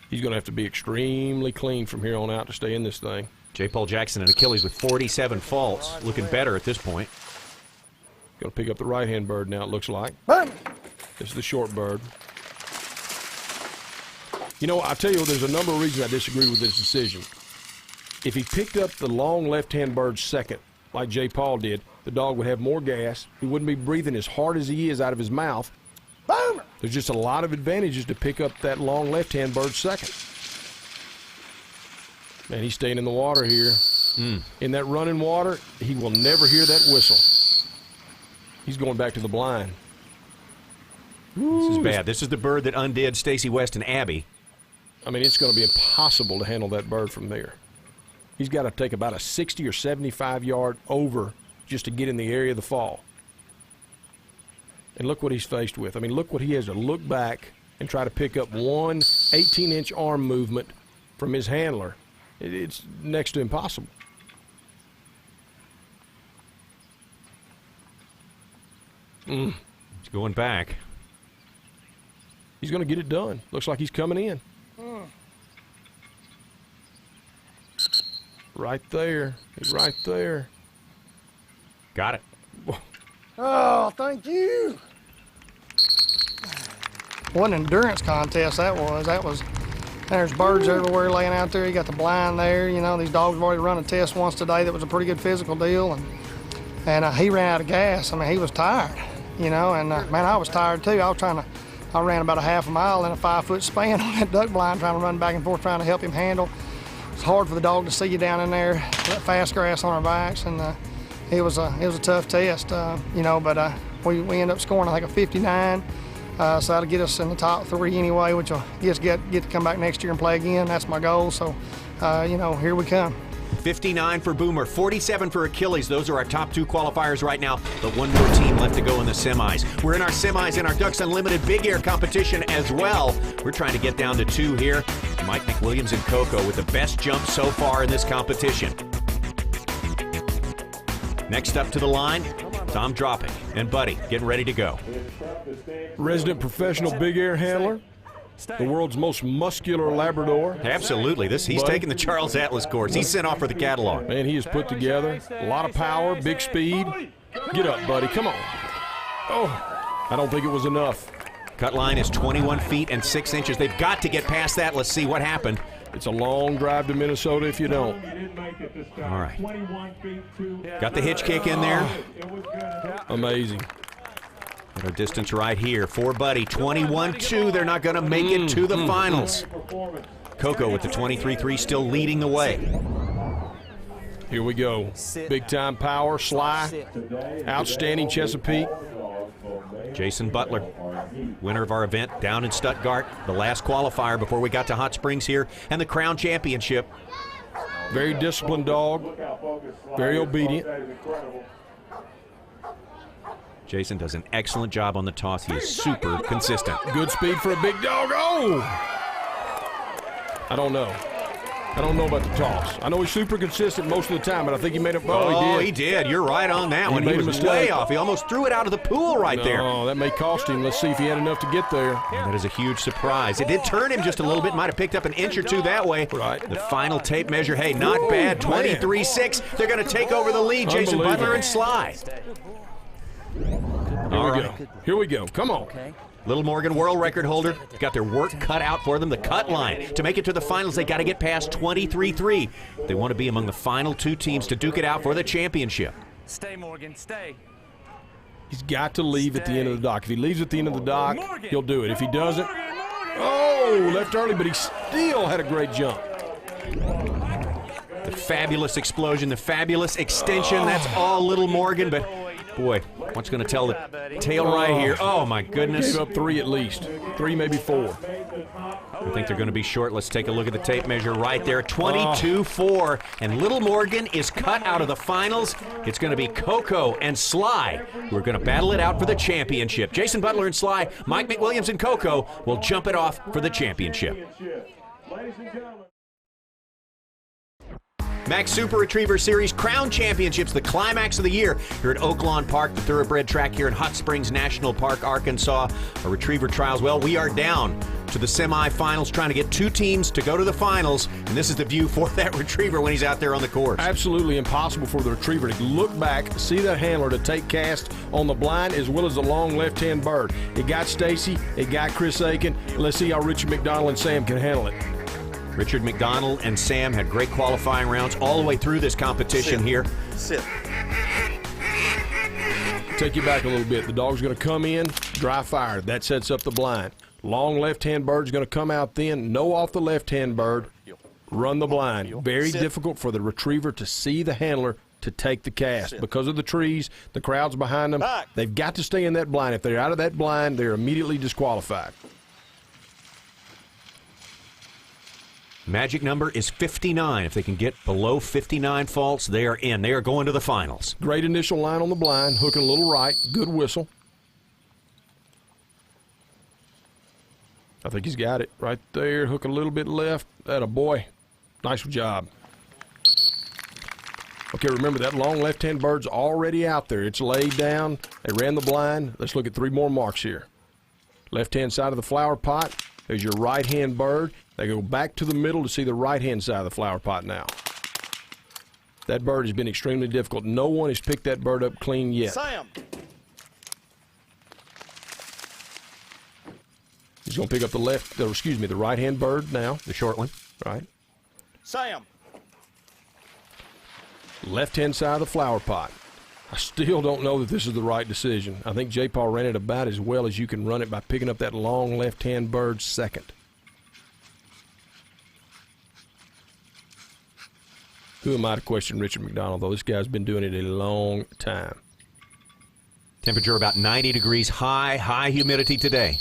Speaker 12: He's going to have to be extremely clean from here on out to stay in this thing.
Speaker 2: J. Paul Jackson and Achilles with 47 faults, looking better at this point.
Speaker 12: Going to pick up the right-hand bird now, it looks like. This is the short bird. You know, I'll tell you, there's a number of reasons I disagree with this decision. If he picked up the long left-hand bird second, like J. Paul did, the dog would have more gas. He wouldn't be breathing as hard as he is out of his mouth. There's just a lot of advantages to pick up that long left-hand bird second. Man, he's staying in the water here. In that running water, he will never hear that whistle. He's going back to the blind.
Speaker 2: This is bad. This is the bird that undid Stacy West and Abby.
Speaker 12: I mean, it's going to be impossible to handle that bird from there. He's got to take about a 60 or 75 yard over just to get in the area of the fall. And look what he's faced with. I mean, look what he has to look back and try to pick up one 18-inch arm movement from his handler. It's next to impossible.
Speaker 2: He's going back.
Speaker 12: He's going to get it done. Looks like he's coming in. Right there. He's right there.
Speaker 2: Got it.
Speaker 6: Oh, thank you. What an endurance contest that was. There's birds everywhere laying out there. You got the blind there. You know, these dogs have already run a test once today that was a pretty good physical deal. And he ran out of gas. I mean, he was tired, you know, and man, I was tired too. I ran about a half a mile in a 5-foot span on that duck blind trying to run back and forth trying to help him handle. It's hard for the dog to see you down in there, that fast grass on our backs, and it was a tough test, you know, but we ended up scoring, I think, a 59. So that'll get us in the top 3 anyway, which will get to come back next year and play again. That's my goal. So, you know, here we come.
Speaker 2: 59 for Boomer, 47 for Achilles. Those are our top 2 qualifiers right now, but one more team left to go in the semis. We're in our semis in our Ducks Unlimited Big Air competition as well. We're trying to get down to 2 here. Mike McWilliams and Coco with the best jump so far in this competition. Next up to the line, Tom dropping, and Buddy getting ready to go.
Speaker 12: Resident professional big air handler, the world's most muscular Labrador.
Speaker 2: Absolutely. He's taking the Charles Atlas course. He's sent off for the catalog.
Speaker 12: Man, he is put together. A lot of power, big speed. Get up, buddy. Come on. Oh, I don't think it was enough.
Speaker 2: Cut line is 21 feet and 6 inches. They've got to get past that. Let's see what happened.
Speaker 12: It's a long drive to Minnesota if you don't.
Speaker 2: All right. Got the hitch kick in there.
Speaker 12: Amazing.
Speaker 2: Got our distance right here for Buddy. 21-2. They're not going to make it to the finals. Coco with the 23-3 still leading the way.
Speaker 12: Here we go. Big time power, Sly. Outstanding Chesapeake.
Speaker 2: Jason Butler, winner of our event down in Stuttgart, the last qualifier before we got to Hot Springs here, and the Crown Championship.
Speaker 12: Very disciplined dog, very obedient.
Speaker 2: Jason does an excellent job on the toss. He is super consistent.
Speaker 12: Good speed for a big dog. Oh! I don't know. I don't know about the toss. I know he's super consistent most of the time, but I think he made a...
Speaker 2: Oh, he did. You're right on that one. He was way off. He almost threw it out of the pool right there.
Speaker 12: Oh, that may cost him. Let's see if he had enough to get there.
Speaker 2: And that is a huge surprise. It did turn him just a little bit. Might have picked up an inch or 2 that way.
Speaker 12: Right.
Speaker 2: The final tape measure, hey, not bad. 23-6. They're going to take over the lead. Jason Butler and Sly.
Speaker 12: Here we go. Come on.
Speaker 2: Little Morgan, world record holder, got their work cut out for them. The cut line. To make it to the finals, they got to get past 23-3. They want to be among the final 2 teams to duke it out for the championship.
Speaker 11: Stay, Morgan, stay.
Speaker 12: He's got to leave at the end of the dock. If he leaves at the end of the dock, he'll do it. If he doesn't, oh, left early, but he still had a great jump.
Speaker 2: The fabulous explosion, the fabulous extension. That's all Little Morgan, but boy, what's going to tell the tale right here? Oh, my goodness.
Speaker 12: Gave up 3 at least. 3, maybe 4.
Speaker 2: I think they're going to be short. Let's take a look at the tape measure right there. 22-4. And Little Morgan is cut out of the finals. It's going to be Coco and Sly who are going to battle it out for the championship. Jason Butler and Sly, Mike McWilliams and Coco will jump it off for the championship. Max Super Retriever Series Crown Championships, the climax of the year here at Oaklawn Park, the thoroughbred track here in Hot Springs National Park, Arkansas. Our retriever trials, well, we are down to the semifinals, trying to get 2 teams to go to the finals, and this is the view for that retriever when he's out there on the course.
Speaker 12: Absolutely impossible for the retriever to look back, see that handler to take cast on the blind as well as the long left-hand bird. It got Stacy, it got Chris Aiken. Let's see how Richard McDonald and Sam can handle it.
Speaker 2: Richard McDonald and Sam had great qualifying rounds all the way through this competition here.
Speaker 3: Sit.
Speaker 12: Take you back a little bit. The dog's going to come in, dry fire. That sets up the blind. Long left-hand bird's going to come out then. No off the left-hand bird. Run the blind. Very difficult for the retriever to see the handler to take the cast. Because of the trees, the crowd's behind them. They've got to stay in that blind. If they're out of that blind, they're immediately disqualified.
Speaker 2: Magic number is 59. If they can get below 59 faults, they are in. They are going to the finals.
Speaker 12: Great initial line on the blind, hooking a little right, good whistle. I think he's got it right there, hook a little bit left. Atta boy, nice job. Okay, remember that long left-hand bird's already out there. It's laid down, they ran the blind. Let's look at 3 more marks here. Left-hand side of the flower pot, there's your right-hand bird. They go back to the middle to see the right-hand side of the flower pot now. That bird has been extremely difficult. No one has picked that bird up clean yet.
Speaker 3: Sam.
Speaker 12: He's going to pick up the right-hand bird now.
Speaker 2: The short one.
Speaker 12: Right.
Speaker 3: Sam.
Speaker 12: Left-hand side of the flower pot. I still don't know that this is the right decision. I think J. Paul ran it about as well as you can run it by picking up that long left-hand bird second. Who am I to question Richard McDonald, though? This guy's been doing it a long time.
Speaker 2: Temperature about 90 degrees high humidity today.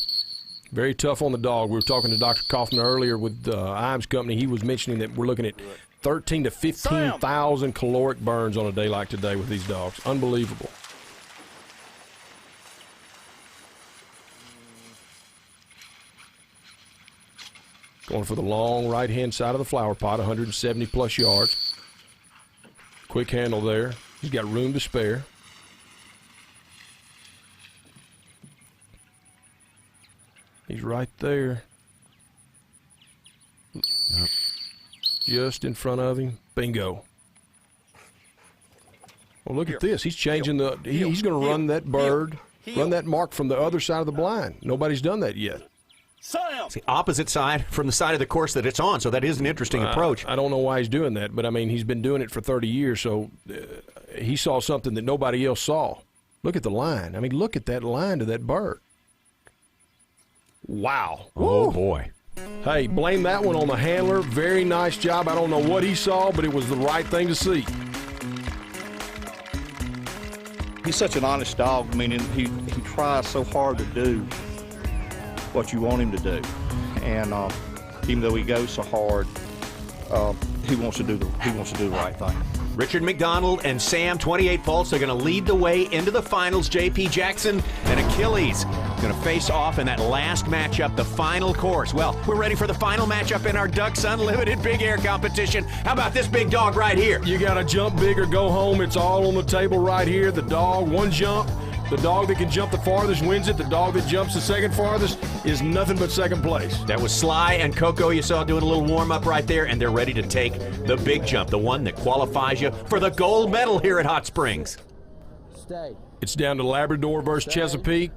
Speaker 12: Very tough on the dog. We were talking to Dr. Kaufman earlier with Ives Company. He was mentioning that we're looking at 13 to 15,000 caloric burns on a day like today with these dogs. Unbelievable. Going for the long right-hand side of the flower pot, 170-plus yards. Quick handle there. He's got room to spare. He's right there. Yep. Just in front of him. Bingo. Well, look at this. He's changing the – he's going to run that bird, run that mark from the other side of the blind. Nobody's done that yet.
Speaker 2: It's the opposite side from the side of the course that it's on, so that is an interesting approach.
Speaker 12: I don't know why he's doing that, but, I mean, he's been doing it for 30 years, so he saw something that nobody else saw. Look at the line. I mean, look at that line to that bird. Wow.
Speaker 2: Oh, boy.
Speaker 12: Hey, blame that one on the handler. Very nice job. I don't know what he saw, but it was the right thing to see.
Speaker 14: He's such an honest dog. I mean, he tries so hard to do what you want him to do, and even though he goes so hard, he wants to do the right thing.
Speaker 2: Richard McDonald and Sam, 28 faults. They're going to lead the way into the finals. J.P. Jackson and Achilles going to face off in that last matchup, the final course. Well, we're ready for the final matchup in our Ducks Unlimited Big Air competition. How about this big dog right here?
Speaker 12: You got to jump big or go home. It's all on the table right here. The dog, one jump. The dog that can jump the farthest wins it. The dog that jumps the second farthest is nothing but second place.
Speaker 2: That was Sly and Coco you saw doing a little warm-up right there, and they're ready to take the big jump, the one that qualifies you for the gold medal here at Hot Springs.
Speaker 16: Stay.
Speaker 12: It's down to Labrador versus Chesapeake.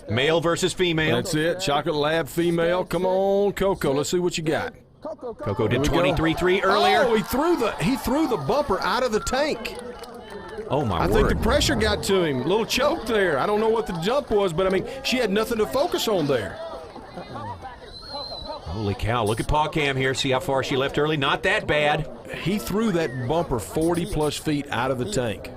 Speaker 2: Male versus female.
Speaker 12: That's it. Chocolate Lab female. Come on, Coco. Let's see what you got.
Speaker 2: Coco did 23-3 earlier.
Speaker 12: Oh, he threw the bumper out of the tank.
Speaker 2: Oh, my word.
Speaker 12: I think the pressure got to him. A little choke there. I don't know what the jump was, but, I mean, she had nothing to focus on there.
Speaker 2: Holy cow. Look at Paw Cam here. See how far she left early. Not that bad.
Speaker 12: He threw that bumper 40-plus feet out of the tank.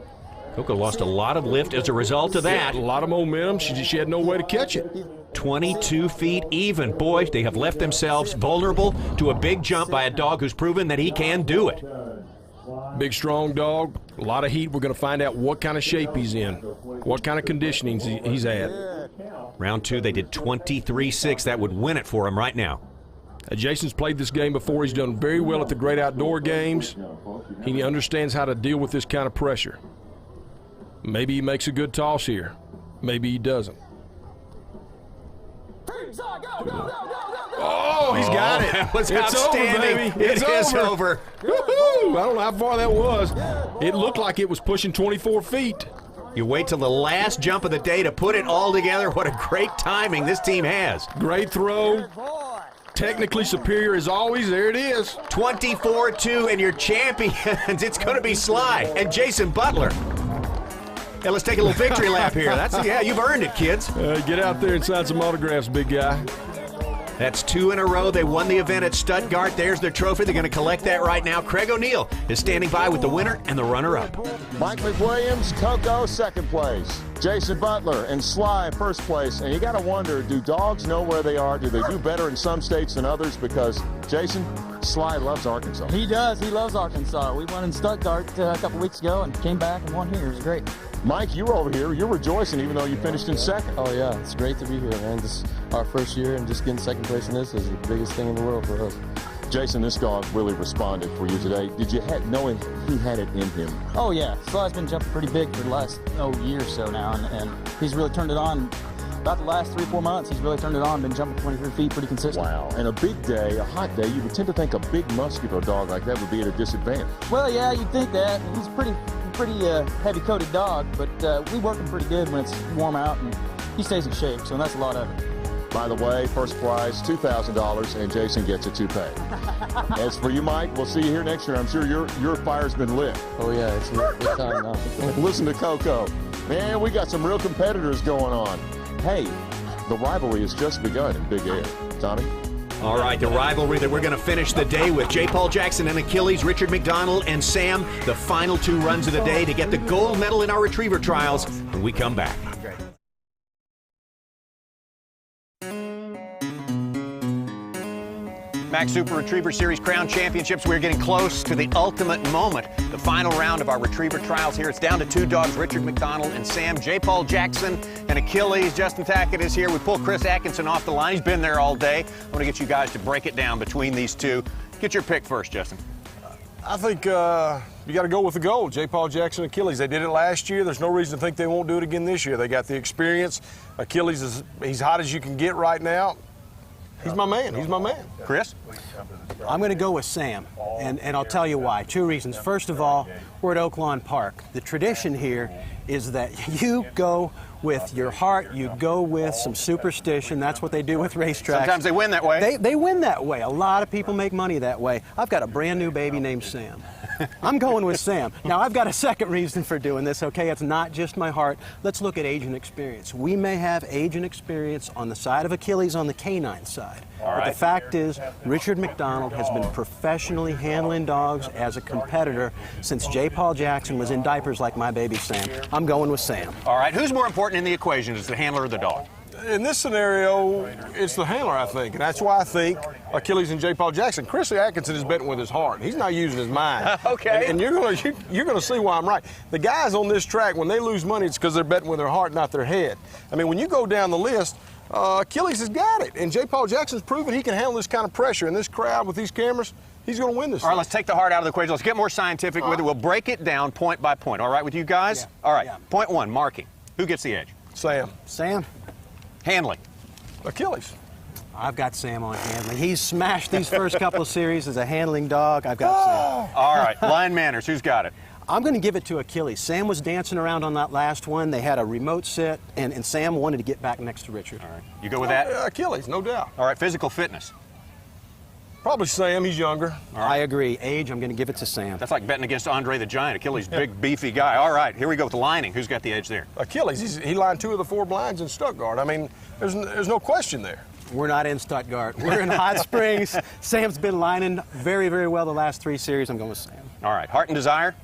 Speaker 2: Coco lost a lot of lift as a result of that.
Speaker 12: A lot of momentum. She had no way to catch it.
Speaker 2: 22 feet even. Boy, they have left themselves vulnerable to a big jump by a dog who's proven that he can do it.
Speaker 12: Big, strong dog, a lot of heat. We're going to find out what kind of shape he's in, what kind of conditioning he's at.
Speaker 2: Round 2, they did 23-6. That would win it for him right now.
Speaker 12: Jason's played this game before. He's done very well at the great outdoor games. He understands how to deal with this kind of pressure. Maybe he makes a good toss here. Maybe he doesn't. Oh, he's got it.
Speaker 2: That was
Speaker 12: it's
Speaker 2: outstanding.
Speaker 12: Over, baby.
Speaker 2: It is over.
Speaker 12: Woo-hoo. I don't know how far that was. It looked like it was pushing 24 feet.
Speaker 2: You wait till the last jump of the day to put it all together. What a great timing this team has.
Speaker 12: Great throw. Technically superior as always. There it is.
Speaker 2: 24-2, and your champions, it's going to be Sly and Jason Butler. Hey, let's take a little victory lap here. Yeah, you've earned it, kids.
Speaker 12: Get out there and sign some autographs, big guy.
Speaker 2: That's 2 in a row. They won the event at Stuttgart. There's their trophy. They're going to collect that right now. Craig O'Neill is standing by with the winner and the runner-up.
Speaker 7: Mike McWilliams, Coco, second place. Jason Butler and Sly, first place. And you got to wonder, do dogs know where they are? Do they do better in some states than others? Because, Jason, Sly loves Arkansas.
Speaker 11: He does. He loves Arkansas. We won in Stuttgart a couple weeks ago and came back and won here. It was great.
Speaker 7: Mike, you were over here. You're rejoicing even though you finished in second.
Speaker 20: Oh, yeah. It's great to be here, man. This is our first year, and just getting second place in this is the biggest thing in the world for us.
Speaker 7: Jason, this dog really responded for you today. Did you know he had it in him?
Speaker 11: Oh, yeah. Sly's been jumping pretty big for the last year or so now, and he's really turned it on. About the last 3-4 months, he's really turned it on, been jumping 23 feet pretty consistent.
Speaker 7: Wow. And a big day, a hot day, you would tend to think a big muscular dog like that would be at a disadvantage.
Speaker 11: Well, yeah, you'd think that. He's a pretty heavy-coated dog, but we work him pretty good when it's warm out, and he stays in shape, so that's a lot of it.
Speaker 7: By the way, first prize, $2,000, and Jason gets a toupee. As for you, Mike, we'll see you here next year. I'm sure your fire's been lit.
Speaker 20: Oh, yeah, it's lit time now.
Speaker 7: Listen to Coco. Man, we got some real competitors going on. Hey, the rivalry has just begun in Big Air. Tommy?
Speaker 2: All right, the rivalry that we're going to finish the day with. J. Paul Jackson and Achilles, Richard McDonald and Sam, the final 2 runs of the day to get the gold medal in our retriever trials when we come back. Max Super Retriever Series Crown Championships. We're getting close to the ultimate moment, the final round of our retriever trials here. It's down to 2 dogs, Richard McDonald and Sam. J. Paul Jackson and Achilles. Justin Tackett is here. We pulled Chris Atkinson off the line. He's been there all day. I'm going to get you guys to break it down between these two. Get your pick first, Justin.
Speaker 3: I think you got to go with the gold. J. Paul Jackson, Achilles. They did it last year. There's no reason to think they won't do it again this year. They got the experience. Achilles he's hot as you can get right now. He's my man. He's my man.
Speaker 2: Chris?
Speaker 16: I'm going to go with Sam, and I'll tell you why. 2 reasons. First of all, we're at Oaklawn Park. The tradition here is that you go with your heart, you go with some superstition. That's what they do with racetracks.
Speaker 2: Sometimes they win that way.
Speaker 16: They win that way. A lot of people make money that way. I've got a brand new baby named Sam. I'm going with Sam. Now, I've got a second reason for doing this, okay? It's not just my heart. Let's look at age and experience. We may have age and experience on the side of Achilles on the canine side. But the fact is, Richard McDonald has been professionally handling dogs as a competitor since J. Paul Jackson was in diapers like my baby Sam. I'm going with Sam.
Speaker 2: All right, who's more important in the equation? Is the handler or the dog?
Speaker 3: In this scenario, it's the handler, I think, and that's why I think Achilles and J. Paul Jackson. Chris Atkinson is betting with his heart. He's not using his mind.
Speaker 2: Okay.
Speaker 3: And you're gonna see why I'm right. The guys on this track, when they lose money, it's because they're betting with their heart, not their head. I mean, when you go down the list, Achilles has got it, and J. Paul Jackson's proven he can handle this kind of pressure in this crowd with these cameras. He's going to win this.
Speaker 2: All right, let's take the heart out of the equation. Let's get more scientific with it. We'll break it down point by point. All right with you guys?
Speaker 16: Yeah.
Speaker 2: All right. Point 1, marking. Who gets the edge?
Speaker 3: Sam.
Speaker 16: Sam.
Speaker 2: Handling.
Speaker 3: Achilles.
Speaker 16: I've got Sam on handling. He's smashed these first couple of series as a handling dog. I've got Sam.
Speaker 2: All right, line manners. Who's got it?
Speaker 16: I'm going to give it to Achilles. Sam was dancing around on that last one. They had a remote sit, and Sam wanted to get back next to Richard.
Speaker 2: All right. You go with that?
Speaker 3: Achilles, no doubt.
Speaker 2: All right, physical fitness.
Speaker 3: Probably Sam. He's younger.
Speaker 2: All right.
Speaker 16: I agree. Age, I'm going to give it to Sam.
Speaker 2: That's like betting against Andre the Giant. Achilles, big, beefy guy. All right, here we go with lining. Who's got the edge there?
Speaker 3: Achilles. He lined 2 of the 4 blinds in Stuttgart. I mean, there's no question there.
Speaker 16: We're not in Stuttgart. We're in Hot Springs. Sam's been lining very, very well the last 3 series. I'm going with Sam.
Speaker 2: All right, heart and desire?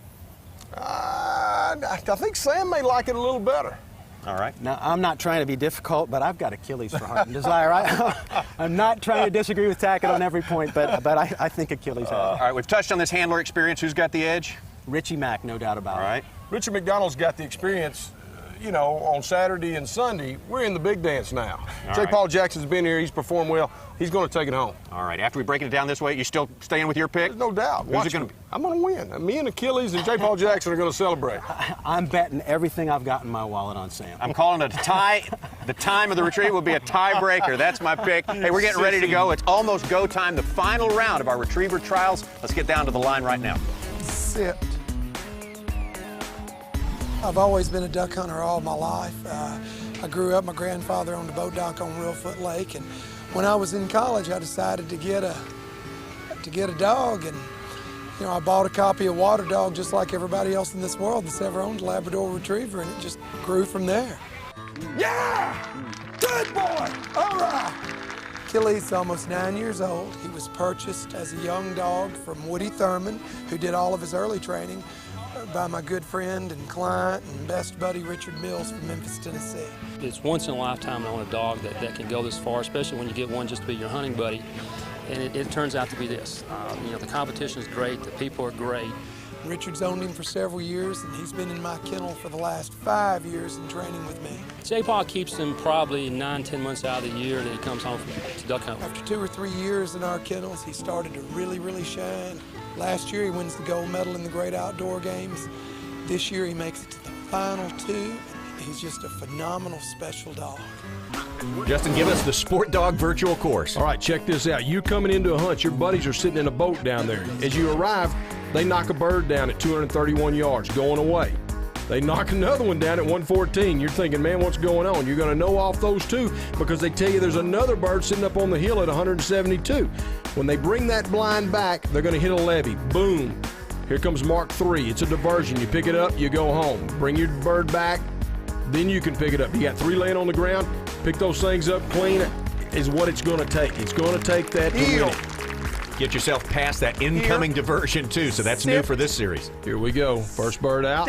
Speaker 3: I think Sam may like it a little better.
Speaker 2: All right.
Speaker 16: Now, I'm not trying to be difficult, but I've got Achilles for heart and desire. I'm not trying to disagree with Tackett on every point, but I think Achilles has it.
Speaker 2: All right, we've touched on this handler experience. Who's got the edge?
Speaker 16: Richie Mack, no doubt about it.
Speaker 2: All right.
Speaker 3: Richard McDonald's got the experience. you know, on Saturday and Sunday, we're in the big dance now. J.
Speaker 2: right.
Speaker 3: Paul Jackson's been here. He's performed well. He's going to take it home.
Speaker 2: All right, after we break it down this way, you still staying with your pick?
Speaker 3: There's no doubt.
Speaker 2: Who's it going to be?
Speaker 3: I'm going to win. Me and Achilles and J. Paul Jackson are going to celebrate.
Speaker 16: I'm betting everything I've got in my wallet on Sam.
Speaker 2: I'm calling it a tie. The time of the retreat will be a tiebreaker. That's my pick. Hey, we're getting ready to go. It's almost go time, the final round of our retriever trials. Let's get down to the line right now.
Speaker 21: Sit. I've always been a duck hunter all my life. I grew up, my grandfather owned a boat dock on Reelfoot Lake, and when I was in college, I decided to get a dog, and you know, I bought a copy of Water Dog just like everybody else in this world that's ever owned a Labrador Retriever, and it just grew from there. Yeah! Good boy! All right! Achilles is almost 9 years old. He was purchased as a young dog from Woody Thurman, who did all of his early training, by my good friend and client and best buddy Richard Mills from Memphis, Tennessee.
Speaker 22: It's once in a lifetime to own a dog that can go this far, especially when you get one just to be your hunting buddy. And it turns out to be this. You know, the competition is great, the people are great.
Speaker 21: Richard's owned him for several years, and he's been in my kennel for the last 5 years in training with me.
Speaker 22: J. Paul keeps him probably 9-10 months out of the year that he comes home to duck hunt.
Speaker 21: After 2 or 3 years in our kennels, he started to really shine. Last year, he wins the gold medal in the Great Outdoor Games. This year, he makes it to the final 2. He's just a phenomenal special dog.
Speaker 1: Justin, give us the Sport Dog virtual course.
Speaker 12: All right, check this out. You coming into a hunt, your buddies are sitting in a boat down there. As you arrive, they knock a bird down at 231 yards, going away. They knock another one down at 114. You're thinking, man, what's going on? You're going to know off those two because they tell you there's another bird sitting up on the hill at 172. When they bring that blind back, they're going to hit a levee. Boom. Here comes Mark 3. It's a diversion. You pick it up, you go home. Bring your bird back, then you can pick it up. You got 3 laying on the ground. Pick those things up, clean it, is what it's going to take. It's going to take that to win it.
Speaker 1: Get yourself past that incoming diversion, too, so that's new for this series.
Speaker 12: Here we go. First bird out.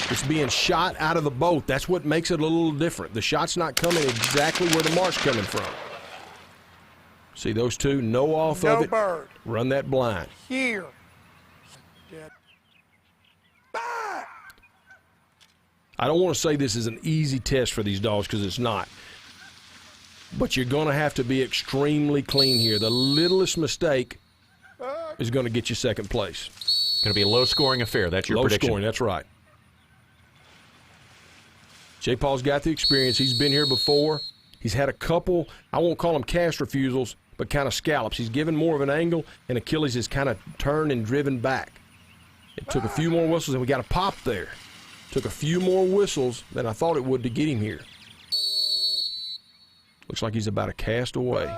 Speaker 12: It's being shot out of the boat. That's what makes it a little different. The shot's not coming exactly where the mark's coming from. See those two? No off of it.
Speaker 21: Bird.
Speaker 12: Run that blind.
Speaker 21: Here.
Speaker 12: I don't want to say this is an easy test for these dogs because it's not. But you're going to have to be extremely clean here. The littlest mistake is going to get you second place.
Speaker 1: Going to be a low-scoring affair. That's your prediction.
Speaker 12: Low-scoring, that's right. J. Paul's got the experience. He's been here before. He's had a couple, I won't call them cast refusals, but kind of scallops. He's given more of an angle, and Achilles is kind of turned and driven back. It took a few more whistles, and we got a pop there. Took a few more whistles than I thought it would to get him here. Looks like he's about a cast away.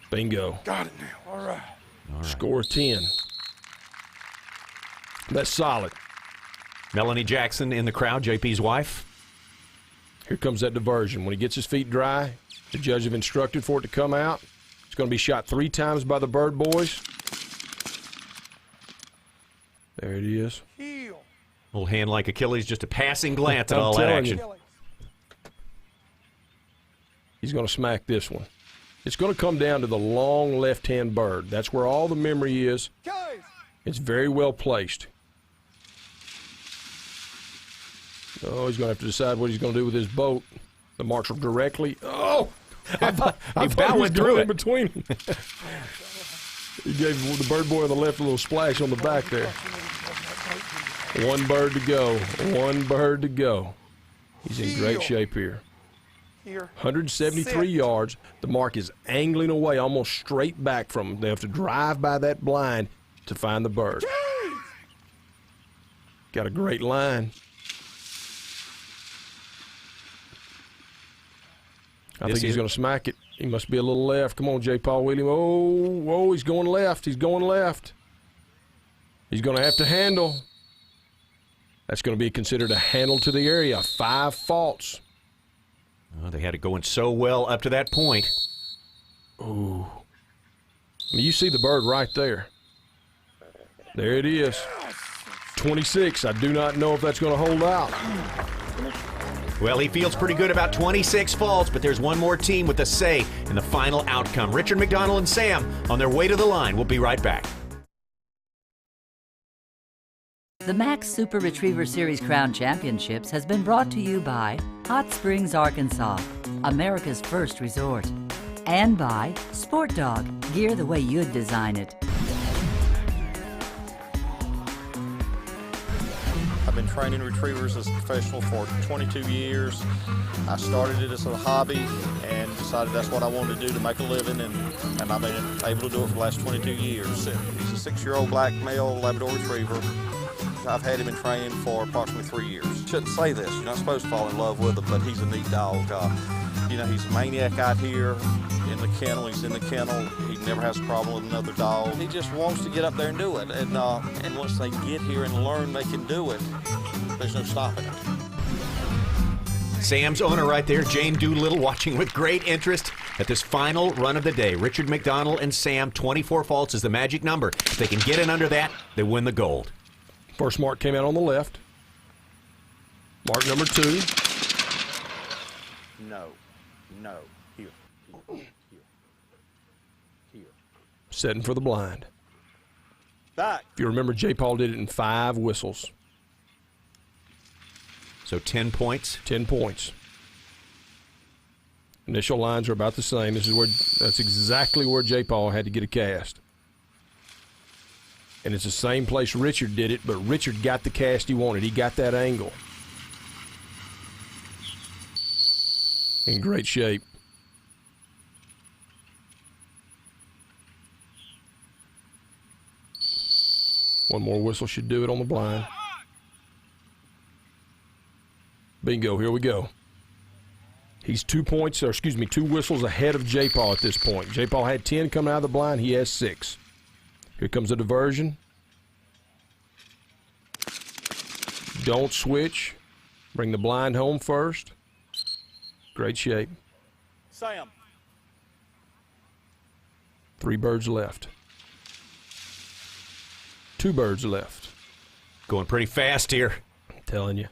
Speaker 12: Bingo.
Speaker 21: Got it now. All right.
Speaker 12: Score 10. That's solid.
Speaker 1: Melanie Jackson in the crowd, JP's wife.
Speaker 12: Here comes that diversion. When he gets his feet dry, the judge have instructed for it to come out. It's going to be shot 3 times by the bird boys. There it is.
Speaker 1: Little hand like Achilles, just a passing glance at all that action.
Speaker 12: He's going to smack this one. It's going to come down to the long left-hand bird. That's where all the memory is. It's very well placed. Oh, he's going to have to decide what he's going to do with his boat. The marks are directly. Oh! I thought he was going in between them. He gave the bird boy on the left a little splash on the back there. 1 bird to go. 1 bird to go. He's in great shape here. 173 yards. The mark is angling away almost straight back from him. They have to drive by that blind to find the bird. Got a great line. I think he's going to smack it. He must be a little left. Come on, J. Paul William. Oh, he's going left. He's going left. He's going to have to handle. That's going to be considered a handle to the area. 5 faults.
Speaker 1: Oh, they had it going so well up to that point.
Speaker 12: Ooh. I mean, you see the bird right there. There it is. 26. I do not know if that's going to hold out.
Speaker 1: Well, he feels pretty good about 26 faults, but there's one more team with a say in the final outcome. Richard McDonald and Sam on their way to the line. We'll be right back.
Speaker 13: The Max Super Retriever Series Crown Championships has been brought to you by Hot Springs, Arkansas, America's first resort, and by Sport Dog, gear the way you'd design it.
Speaker 14: I've been training retrievers as a professional for 22 years. I started it as a hobby and decided that's what I wanted to do to make a living, and I've been able to do it for the last 22 years. He's a 6-year-old black male Labrador Retriever. I've had him in training for approximately 3 years. Shouldn't say this, you're not supposed to fall in love with him, but he's a neat dog. You know, he's a maniac out here in the kennel. He's in the kennel. He never has a problem with another dog. He just wants to get up there and do it. And once they get here and learn they can do it, there's no stopping it.
Speaker 2: Sam's owner right there, Jane Doolittle, watching with great interest at this final run of the day. Richard McDonald and Sam, 24 faults is the magic number. If they can get in under that, they win the gold.
Speaker 12: First mark came out on the left. Mark number 2.
Speaker 14: No. Here.
Speaker 12: Setting for the blind.
Speaker 14: Back.
Speaker 12: If you remember, J. Paul did it in 5 whistles.
Speaker 2: So 10 points?
Speaker 12: 10 points. Initial lines are about the same. That's exactly where J. Paul had to get a cast. And it's the same place Richard did it, but Richard got the cast he wanted. He got that angle. In great shape. One more whistle should do it on the blind. Bingo, here we go. He's 2 whistles ahead of J. Paul at this point. J. Paul had 10 coming out of the blind. He has 6. Here comes a diversion. Don't switch. Bring the blind home first. Great shape.
Speaker 14: Sam.
Speaker 12: 3 birds left. 2 birds left.
Speaker 2: Going pretty fast here.
Speaker 12: I'm telling you.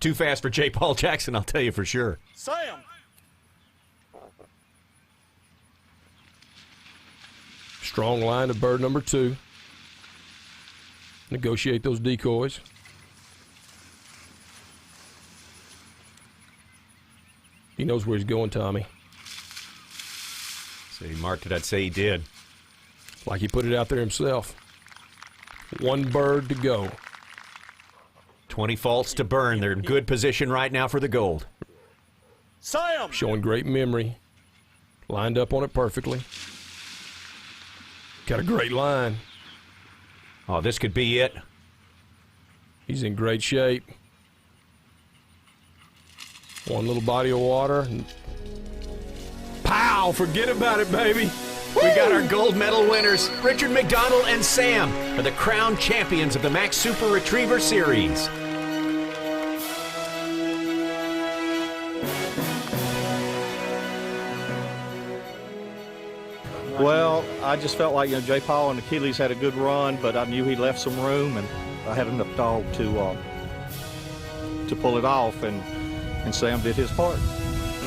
Speaker 2: Too fast for J. Paul Jackson, I'll tell you for sure.
Speaker 14: Sam.
Speaker 12: Strong line of bird number 2. Negotiate those decoys. He knows where he's going, Tommy.
Speaker 2: So he marked it, I'd say he did.
Speaker 12: Like he put it out there himself. 1 bird to go.
Speaker 2: 20 faults to burn. They're in good position right now for the gold.
Speaker 14: Sam!
Speaker 12: Showing great memory. Lined up on it perfectly. Got a great line.
Speaker 2: Oh, this could be it.
Speaker 12: He's in great shape. 1 little body of water. And pow! Forget about it, baby.
Speaker 2: We got our gold medal winners. Richard McDonald and Sam are the crown champions of the Max Super Retriever Series.
Speaker 14: Well, I just felt like, J. Paul and Achilles had a good run, but I knew he left some room, and I had enough dog to pull it off, and Sam did his part.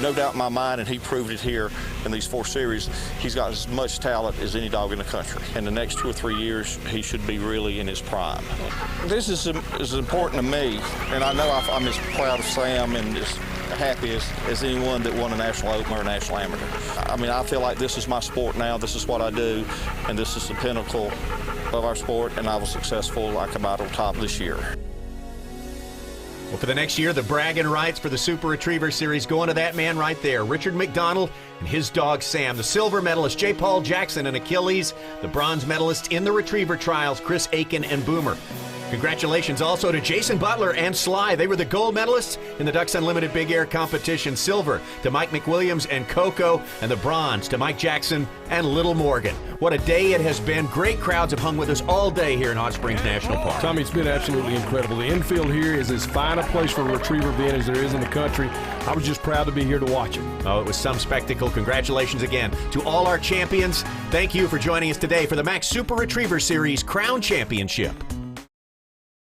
Speaker 14: No doubt in my mind, and he proved it here in these 4 series, he's got as much talent as any dog in the country. In the next 2 or 3 years, he should be really in his prime. This is important to me, and I know I'm as proud of Sam and as happy as anyone that won a national open or a national amateur. I mean, I feel like this is my sport now. This is what I do, and this is the pinnacle of our sport, and I was successful. I come out on top this year.
Speaker 2: Well, for the next year, the bragging rights for the Super Retriever Series going to that man right there, Richard McDonald and his dog Sam. The silver medalist, J. Paul Jackson and Achilles. The bronze medalists in the Retriever Trials, Chris Aiken and Boomer. Congratulations also to Jason Butler and Sly. They were the gold medalists in the Ducks Unlimited Big Air competition. Silver to Mike McWilliams and Coco, and the bronze to Mike Jackson and Little Morgan. What a day it has been. Great crowds have hung with us all day here in Hot Springs National Park.
Speaker 12: Tommy, it's been absolutely incredible. The infield here is as fine a place for a retriever event as there is in the country. I was just proud to be here to watch it.
Speaker 2: Oh, it was some spectacle. Congratulations again to all our champions. Thank you for joining us today for the Max Super Retriever Series Crown Championship.